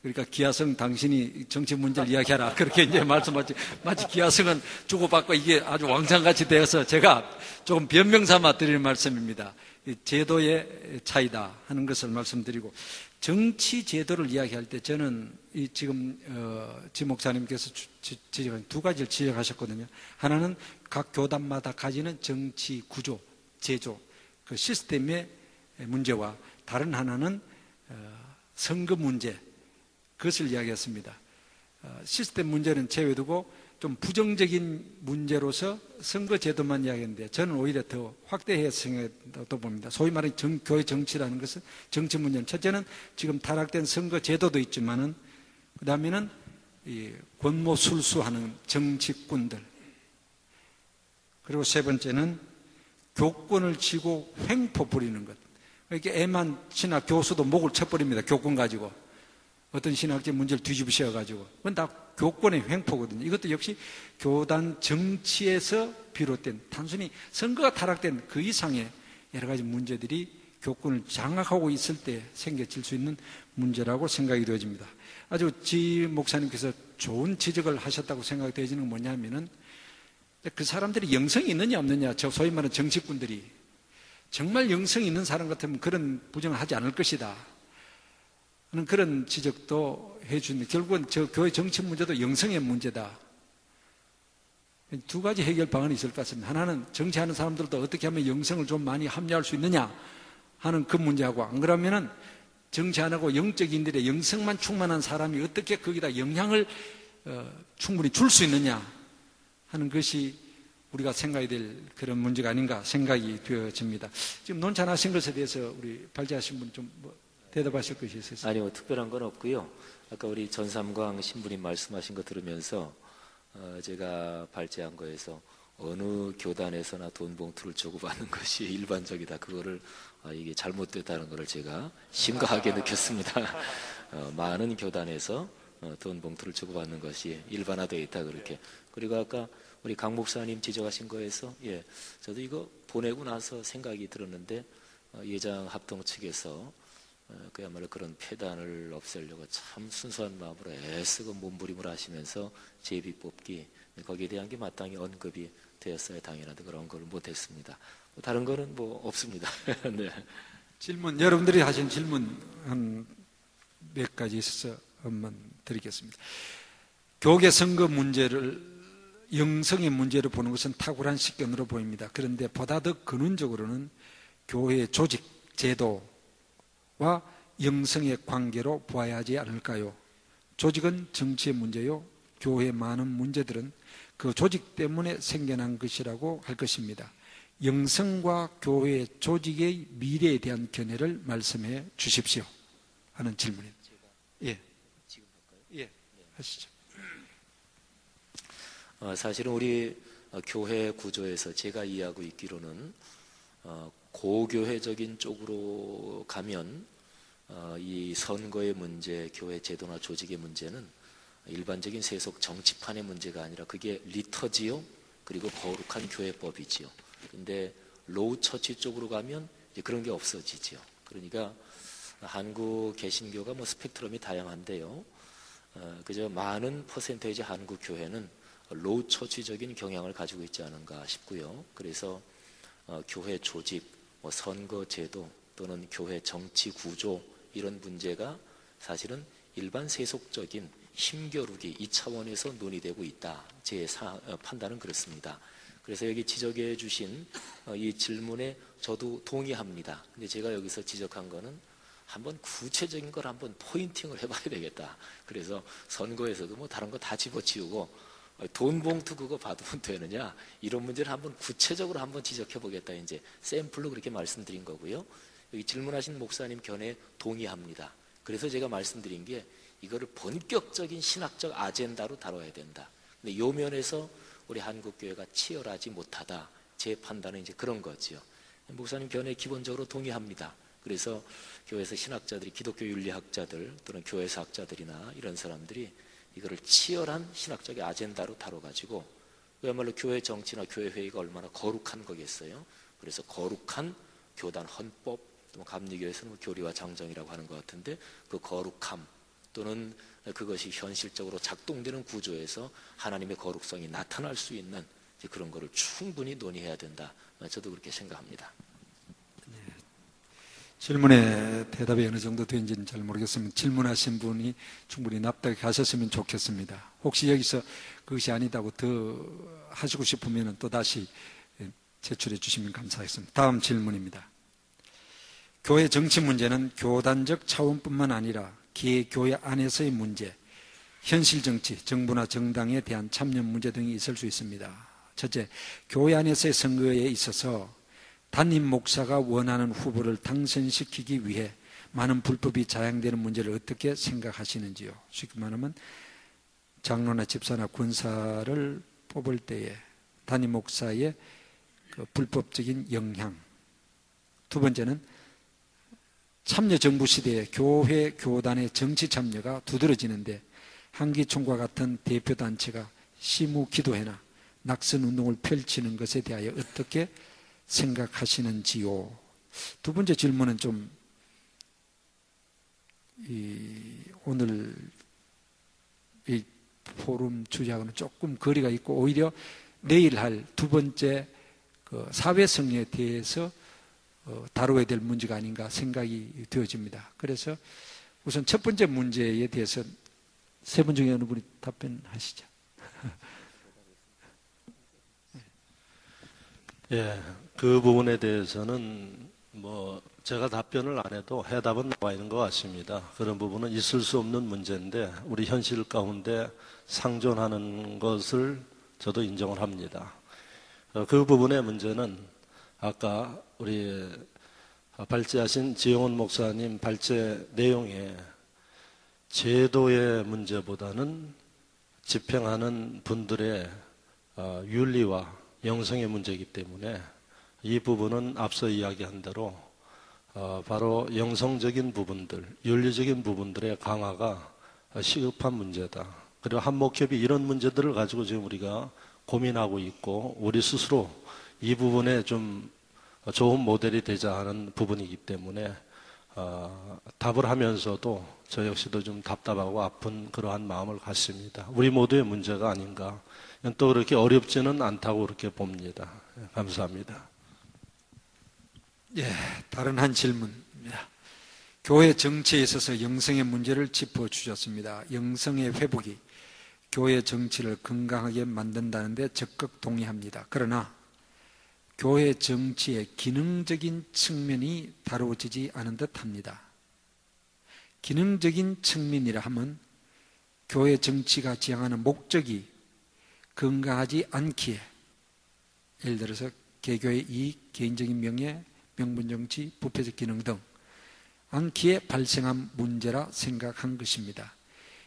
그러니까 기하성 당신이 정치 문제를 이야기하라. 그렇게 이제 말씀하지. 마치 기하성은 주고받고 이게 아주 왕창같이 되어서 제가 조금 변명 삼아 드리는 말씀입니다. 이 제도의 차이다 하는 것을 말씀드리고 정치 제도를 이야기할 때 저는 이 지금 지 목사님께서 지적한 두 가지를 지적하셨거든요. 하나는 각 교단마다 가지는 정치 구조, 제조, 그 시스템의 문제와 다른 하나는 선거 문제, 그것을 이야기했습니다. 시스템 문제는 제외두고 좀 부정적인 문제로서 선거 제도만 이야기했는데 저는 오히려 더 확대해서 생각도 봅니다. 소위 말하는 교회 정치라는 것은 정치 문제는 첫째는 지금 타락된 선거 제도도 있지만은 그 다음에는 이 권모술수하는 정치꾼들, 그리고 세 번째는 교권을 쥐고 횡포 부리는 것. 이렇게 애만 신학 교수도 목을 쳐버립니다. 교권 가지고. 어떤 신학적 문제를 뒤집으셔가지고. 그건 다 교권의 횡포거든요. 이것도 역시 교단 정치에서 비롯된 단순히 선거가 타락된 그 이상의 여러 가지 문제들이 교권을 장악하고 있을 때 생겨질 수 있는 문제라고 생각이 되어집니다. 아주 지 목사님께서 좋은 지적을 하셨다고 생각이 되어지는 건 뭐냐면은 그 사람들이 영성이 있느냐 없느냐, 저 소위 말하는 정치꾼들이 정말 영성이 있는 사람 같으면 그런 부정을 하지 않을 것이다 하는 그런 지적도 해주는데 결국은 저 교회 정치 문제도 영성의 문제다. 두 가지 해결 방안이 있을 것 같습니다. 하나는 정치하는 사람들도 어떻게 하면 영성을 좀 많이 합리화할 수 있느냐 하는 그 문제하고, 안 그러면은 정치 안 하고 영적인들의 영성만 충만한 사람이 어떻게 거기다 영향을 충분히 줄 수 있느냐 하는 것이 우리가 생각해야 될 그런 문제가 아닌가 생각이 되어집니다. 지금 논찬하신 것에 대해서 우리 발제하신 분 좀 대답하실 것이 있으세요? 아니요, 특별한 건 없고요. 아까 우리 전삼광 신부님 말씀하신 거 들으면서 제가 발제한 거에서 어느 교단에서나 돈 봉투를 주고받는 것이 일반적이다. 그거를 이게 잘못됐다는 것을 제가 심각하게 느꼈습니다. 많은 교단에서 돈 봉투를 주고받는 것이 일반화되어 있다 그렇게. 그리고 아까 우리 강 목사님 지적하신 거에서 저도 이거 보내고 나서 생각이 들었는데 예장 합동 측에서 그야말로 그런 폐단을 없애려고 참 순수한 마음으로 애쓰고 몸부림을 하시면서 제비 뽑기, 거기에 대한 게 마땅히 언급이 되었어야 당연하다. 그런 걸 못했습니다. 다른 거는 뭐 없습니다. 네. 질문, 여러분들이 하신 질문 한 몇 가지 있어서 한번 드리겠습니다. 교계 선거 문제를 영성의 문제로 보는 것은 탁월한 식견으로 보입니다. 그런데 보다 더 근원적으로는 교회의 조직, 제도와 영성의 관계로 보아야 하지 않을까요? 조직은 정치의 문제요, 교회의 많은 문제들은 그 조직 때문에 생겨난 것이라고 할 것입니다. 영성과 교회의 조직의 미래에 대한 견해를 말씀해 주십시오 하는 질문입니다. 예, 예, 하시죠. 사실은 우리 교회 구조에서 제가 이해하고 있기로는 고교회적인 쪽으로 가면 이 선거의 문제, 교회 제도나 조직의 문제는 일반적인 세속 정치판의 문제가 아니라 그게 리터지요, 그리고 거룩한 교회법이지요. 근데 로우 처치 쪽으로 가면 이제 그런 게 없어지지요. 그러니까 한국 개신교가 뭐 스펙트럼이 다양한데요. 그저 많은 퍼센테이지 한국 교회는 로우 처치적인 경향을 가지고 있지 않은가 싶고요. 그래서 교회 조직, 뭐 선거 제도 또는 교회 정치 구조 이런 문제가 사실은 일반 세속적인 힘겨루기 이 차원에서 논의되고 있다. 제 판단은 그렇습니다. 그래서 여기 지적해 주신 이 질문에 저도 동의합니다. 근데 제가 여기서 지적한 거는 한번 구체적인 걸 한번 포인팅을 해봐야 되겠다. 그래서 선거에서도 뭐 다른 거 다 집어치우고 돈 봉투 그거 받으면 되느냐, 이런 문제를 한번 구체적으로 한번 지적해 보겠다. 이제 샘플로 그렇게 말씀드린 거고요. 여기 질문하신 목사님 견해에 동의합니다. 그래서 제가 말씀드린 게 이거를 본격적인 신학적 아젠다로 다뤄야 된다. 근데 요 면에서 우리 한국교회가 치열하지 못하다. 제 판단은 이제 그런 거지요. 목사님 견해에 기본적으로 동의합니다. 그래서 교회에서 신학자들이, 기독교 윤리학자들 또는 교회사학자들이나 이런 사람들이 이거를 치열한 신학적 아젠다로 다뤄가지고 그야말로 교회 정치나 교회 회의가 얼마나 거룩한 거겠어요. 그래서 거룩한 교단 헌법, 또 감리교에서는 뭐 교리와 장정이라고 하는 것 같은데 그 거룩함 또는 그것이 현실적으로 작동되는 구조에서 하나님의 거룩성이 나타날 수 있는 그런 거를 충분히 논의해야 된다. 저도 그렇게 생각합니다. 질문에 대답이 어느 정도 된지는 잘 모르겠습니다. 질문하신 분이 충분히 납득이 가셨으면 좋겠습니다. 혹시 여기서 그것이 아니다고 더 하시고 싶으면 또 다시 제출해 주시면 감사하겠습니다. 다음 질문입니다. 교회 정치 문제는 교단적 차원뿐만 아니라 교회 안에서의 문제, 현실 정치, 정부나 정당에 대한 참여 문제 등이 있을 수 있습니다. 첫째, 교회 안에서의 선거에 있어서 담임 목사가 원하는 후보를 당선시키기 위해 많은 불법이 자행되는 문제를 어떻게 생각하시는지요? 쉽게 말하면 장로나 집사나 권사를 뽑을 때에 담임 목사의 그 불법적인 영향. 두 번째는 참여 정부 시대에 교회, 교단의 정치 참여가 두드러지는데 한기총과 같은 대표단체가 시무 기도회나 낙선 운동을 펼치는 것에 대하여 어떻게 생각하시는지요? 두 번째 질문은 좀 오늘 이 포럼 주제하고는 조금 거리가 있고 오히려 내일 할 두 번째 그 사회성에 대해서 다뤄야 될 문제가 아닌가 생각이 되어집니다. 그래서 우선 첫 번째 문제에 대해서 세 분 중에 어느 분이 답변하시죠? 예, 그 부분에 대해서는 뭐 제가 답변을 안 해도 해답은 나와 있는 것 같습니다. 그런 부분은 있을 수 없는 문제인데 우리 현실 가운데 상존하는 것을 저도 인정을 합니다. 그 부분의 문제는 아까 우리 발제하신 지영원 목사님 발제 내용에 제도의 문제보다는 집행하는 분들의 윤리와 영성의 문제이기 때문에 이 부분은 앞서 이야기한 대로 바로 영성적인 부분들, 윤리적인 부분들의 강화가 시급한 문제다. 그리고 한목협이 이런 문제들을 가지고 지금 우리가 고민하고 있고 우리 스스로 이 부분에 좀 좋은 모델이 되자 하는 부분이기 때문에 답을 하면서도 저 역시도 좀 답답하고 아픈 그러한 마음을 갖습니다. 우리 모두의 문제가 아닌가. 또 그렇게 어렵지는 않다고 그렇게 봅니다. 감사합니다. 예, 다른 한 질문입니다. 교회 정치에 있어서 영성의 문제를 짚어주셨습니다. 영성의 회복이 교회 정치를 건강하게 만든다는데 적극 동의합니다. 그러나 교회 정치의 기능적인 측면이 다루어지지 않은 듯합니다. 기능적인 측면이라 하면 교회 정치가 지향하는 목적이 건강하지 않기에, 예를 들어서 개교의 이익, 개인적인 명예, 명분정치, 부패적 기능 등 않기에 발생한 문제라 생각한 것입니다.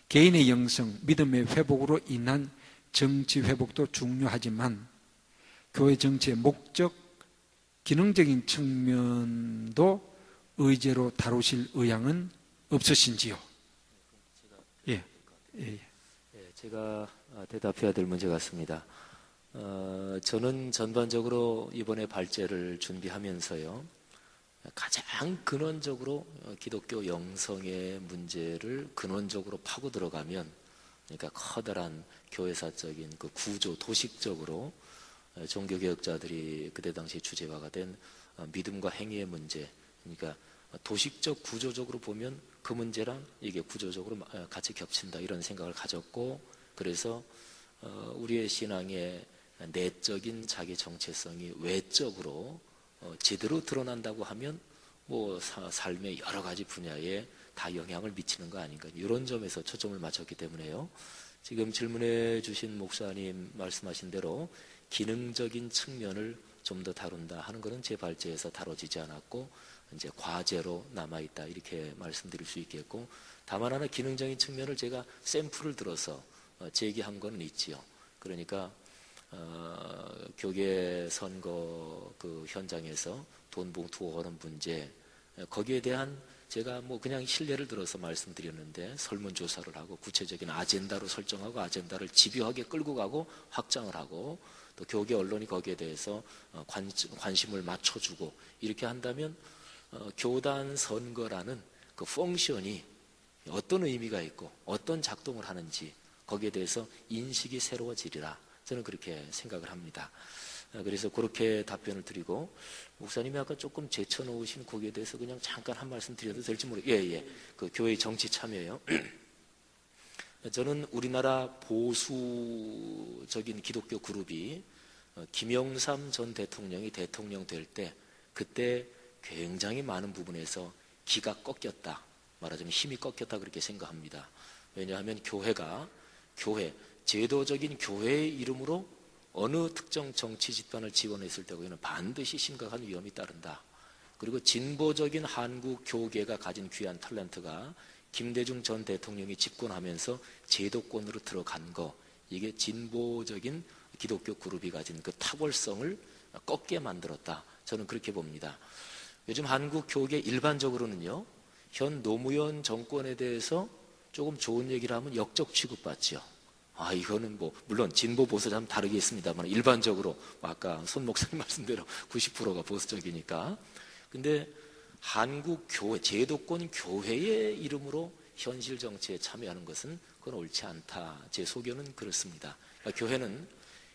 개인의 영성, 믿음의 회복으로 인한 정치 회복도 중요하지만 교회 정치의 목적, 기능적인 측면도 의제로 다루실 의향은 없으신지요? 예. 예. 제가 대답해야 될 문제 같습니다. 저는 전반적으로 이번에 발제를 준비하면서요, 가장 근원적으로 기독교 영성의 문제를 근원적으로 파고 들어가면, 그러니까 커다란 교회사적인 그 구조, 도식적으로 종교개혁자들이 그때 당시 주제화가 된 믿음과 행위의 문제, 그러니까 도식적 구조적으로 보면 그 문제랑 이게 구조적으로 같이 겹친다, 이런 생각을 가졌고, 그래서 우리의 신앙의 내적인 자기 정체성이 외적으로 제대로 드러난다고 하면 뭐 삶의 여러 가지 분야에 다 영향을 미치는 거 아닌가, 이런 점에서 초점을 맞췄기 때문에요. 지금 질문해 주신 목사님 말씀하신 대로 기능적인 측면을 좀 더 다룬다 하는 것은 제 발제에서 다뤄지지 않았고 이제 과제로 남아있다, 이렇게 말씀드릴 수 있겠고, 다만 하나 기능적인 측면을 제가 샘플을 들어서 제기한 건 있지요. 그러니까 교계 선거 그 현장에서 돈 봉투 오는 문제, 거기에 대한 제가 뭐 그냥 신뢰를 들어서 말씀드렸는데, 설문조사를 하고 구체적인 아젠다로 설정하고 아젠다를 집요하게 끌고 가고 확장을 하고, 또 교계 언론이 거기에 대해서 관심을 맞춰주고, 이렇게 한다면 교단 선거라는 그 펑션이 어떤 의미가 있고 어떤 작동을 하는지 거기에 대해서 인식이 새로워지리라, 저는 그렇게 생각을 합니다. 그래서 그렇게 답변을 드리고, 목사님이 아까 조금 제쳐놓으신 거기에 대해서 그냥 잠깐 한 말씀 드려도 될지 모르겠어요. 그 교회 정치 참여요. 저는 우리나라 보수적인 기독교 그룹이 김영삼 전 대통령이 대통령 될 때, 그때 굉장히 많은 부분에서 기가 꺾였다, 말하자면 힘이 꺾였다, 그렇게 생각합니다. 왜냐하면 제도적인 교회의 이름으로 어느 특정 정치 집단을 지원했을 때 거기는 반드시 심각한 위험이 따른다. 그리고 진보적인 한국 교계가 가진 귀한 탤런트가 김대중 전 대통령이 집권하면서 제도권으로 들어간 거, 이게 진보적인 기독교 그룹이 가진 그 탁월성을 꺾게 만들었다, 저는 그렇게 봅니다. 요즘 한국 교계 일반적으로는요, 현 노무현 정권에 대해서 조금 좋은 얘기를 하면 역적 취급받죠. 이거는 뭐 물론 진보 보수자 좀 다르게 있습니다만 일반적으로 아까 손 목사님 말씀대로 90%가 보수적이니까. 근데 한국 교회, 제도권 교회의 이름으로 현실 정치에 참여하는 것은 그건 옳지 않다, 제 소견은 그렇습니다. 그러니까 교회는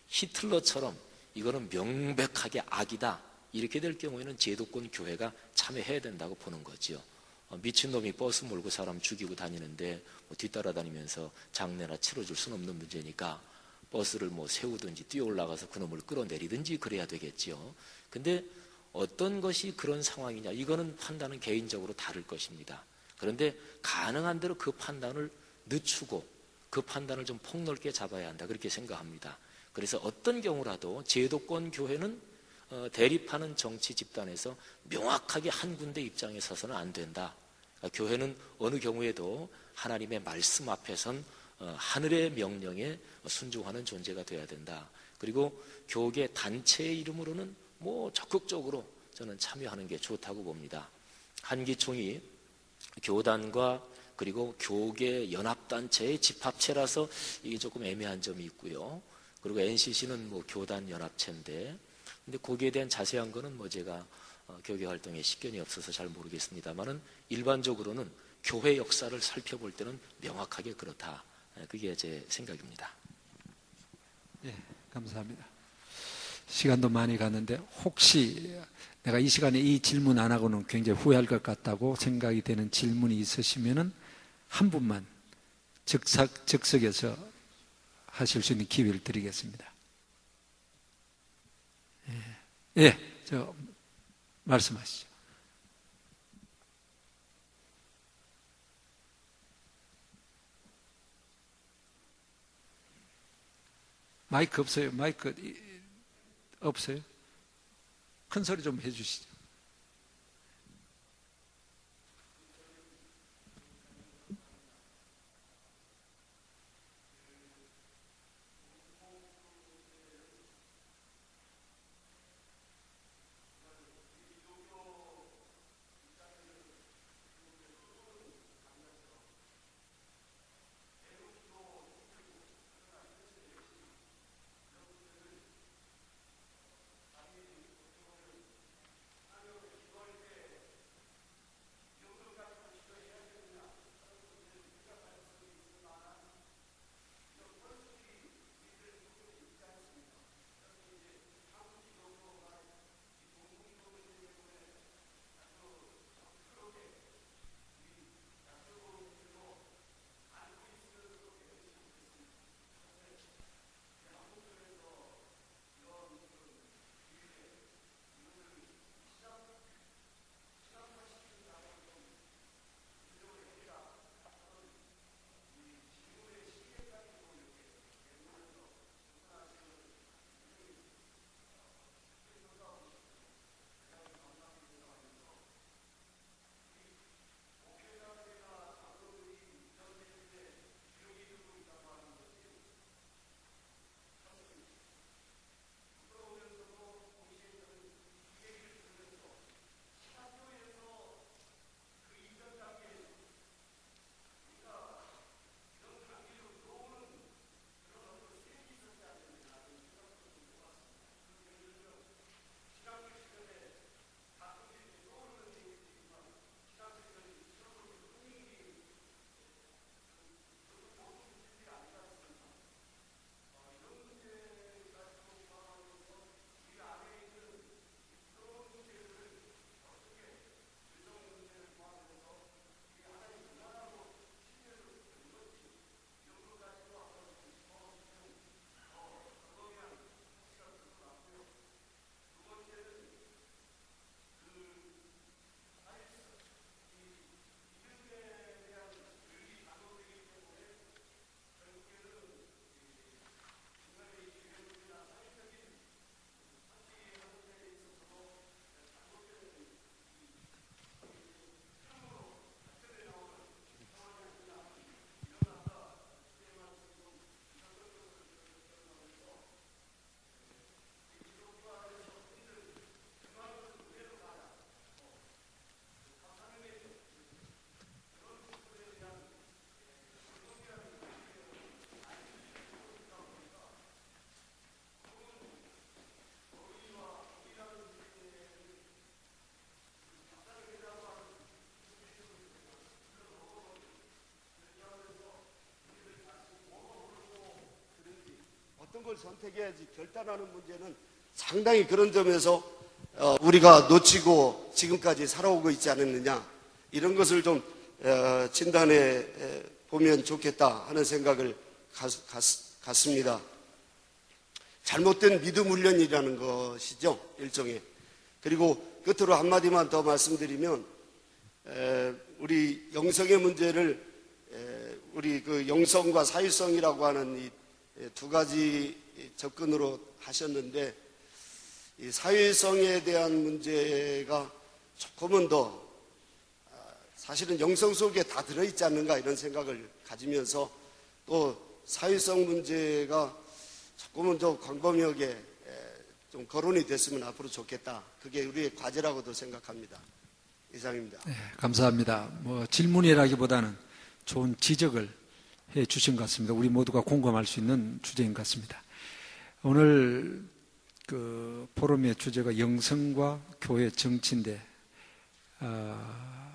히틀러처럼 이거는 명백하게 악이다, 이렇게 될 경우에는 제도권 교회가 참여해야 된다고 보는 거죠. 미친놈이 버스 몰고 사람 죽이고 다니는데 뭐 뒤따라다니면서 장례나 치러줄 수는 없는 문제니까 버스를 뭐 세우든지 뛰어 올라가서 그놈을 끌어내리든지 그래야 되겠죠. 근데 어떤 것이 그런 상황이냐, 이거는 판단은 개인적으로 다를 것입니다. 그런데 가능한 대로 그 판단을 늦추고 그 판단을 좀 폭넓게 잡아야 한다, 그렇게 생각합니다. 그래서 어떤 경우라도 제도권 교회는 대립하는 정치 집단에서 명확하게 한 군데 입장에 서서는 안 된다. 교회는 어느 경우에도 하나님의 말씀 앞에선 하늘의 명령에 순종하는 존재가 되어야 된다. 그리고 교계 단체의 이름으로는 뭐 적극적으로 저는 참여하는 게 좋다고 봅니다. 한기총이 교단과 그리고 교계 연합단체의 집합체라서 이게 조금 애매한 점이 있고요. 그리고 NCC는 뭐 교단 연합체인데, 근데 거기에 대한 자세한 거는 뭐 제가 교계 활동에 식견이 없어서 잘 모르겠습니다만은 일반적으로는 교회 역사를 살펴볼 때는 명확하게 그렇다, 그게 제 생각입니다. 예, 감사합니다. 시간도 많이 갔는데 혹시 내가 이 시간에 이 질문 안 하고는 굉장히 후회할 것 같다고 생각이 되는 질문이 있으시면은 한 분만 즉석에서 하실 수 있는 기회를 드리겠습니다. 예, 말씀하시죠. 마이크 없어요? 마이크 없어요? 큰 소리 좀 해주시죠. 어떤 걸 선택해야지 결단하는 문제는 상당히 그런 점에서 우리가 놓치고 지금까지 살아오고 있지 않았느냐, 이런 것을 좀 진단해 보면 좋겠다 하는 생각을 갖습니다. 잘못된 믿음 훈련이라는 것이죠, 일종의. 그리고 끝으로 한마디만 더 말씀드리면, 우리 영성의 문제를 우리 그 영성과 사유성이라고 하는 이 두 가지 접근으로 하셨는데, 이 사유성에 대한 문제가 조금은 더 사실은 영성 속에 다 들어있지 않는가, 이런 생각을 가지면서, 또 사유성 문제가 조금은 더 광범위하게 좀 거론이 됐으면 앞으로 좋겠다. 그게 우리의 과제라고도 생각합니다. 이상입니다. 네, 감사합니다. 질문이라기보다는 좋은 지적을 해 주신 것 같습니다. 우리 모두가 공감할 수 있는 주제인 것 같습니다. 오늘 그 포럼의 주제가 영성과 교회 정치인데,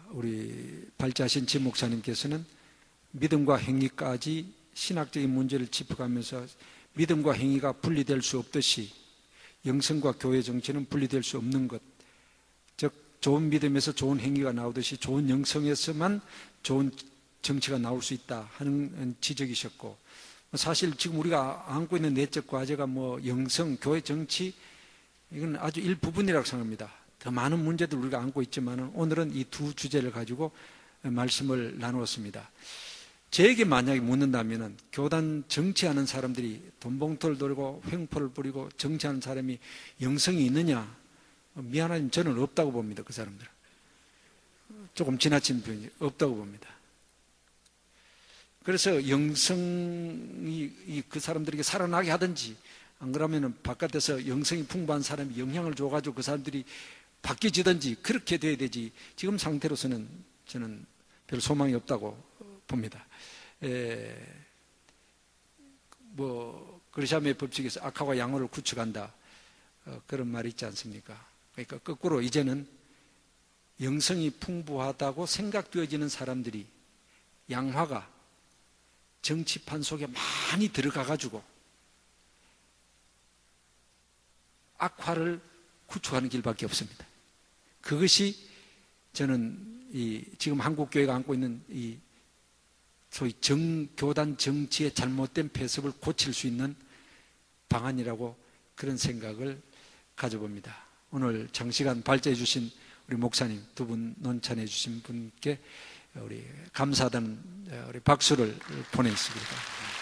우리 발제하신 진 목사님께서는 믿음과 행위까지 신학적인 문제를 짚어가면서 믿음과 행위가 분리될 수 없듯이 영성과 교회 정치는 분리될 수 없는 것, 즉 좋은 믿음에서 좋은 행위가 나오듯이 좋은 영성에서만 좋은 정치가 나올 수 있다 하는 지적이셨고, 사실 지금 우리가 안고 있는 내적 과제가 뭐 영성, 교회 정치, 이건 아주 일부분이라고 생각합니다. 더 많은 문제들 우리가 안고 있지만 오늘은 이 두 주제를 가지고 말씀을 나누었습니다. 저에게 만약에 묻는다면 교단 정치하는 사람들이 돈봉투를 돌고 횡포를 부리고 정치하는 사람이 영성이 있느냐? 미안하지만 저는 없다고 봅니다. 그 사람들은. 조금 지나친 표현이 없다고 봅니다. 그래서 영성이 그 사람들에게 살아나게 하든지 안 그러면 바깥에서 영성이 풍부한 사람이 영향을 줘가지고 그 사람들이 바뀌어지든지 그렇게 돼야 되지 지금 상태로서는 저는 별 소망이 없다고 봅니다. 그르샤메의 법칙에서 악하고 양호를 구축한다 그런 말이 있지 않습니까? 그러니까 거꾸로 이제는 영성이 풍부하다고 생각되어지는 사람들이 양화가 정치판 속에 많이 들어가가지고 악화를 구축하는 길밖에 없습니다. 그것이 저는 지금 한국교회가 안고 있는 이 소위 교단 정치의 잘못된 폐습을 고칠 수 있는 방안이라고 그런 생각을 가져봅니다. 오늘 장시간 발제해 주신 우리 목사님 두 분 논찬해 주신 분께 우리 감사하다는 우리 박수를 보내겠습니다.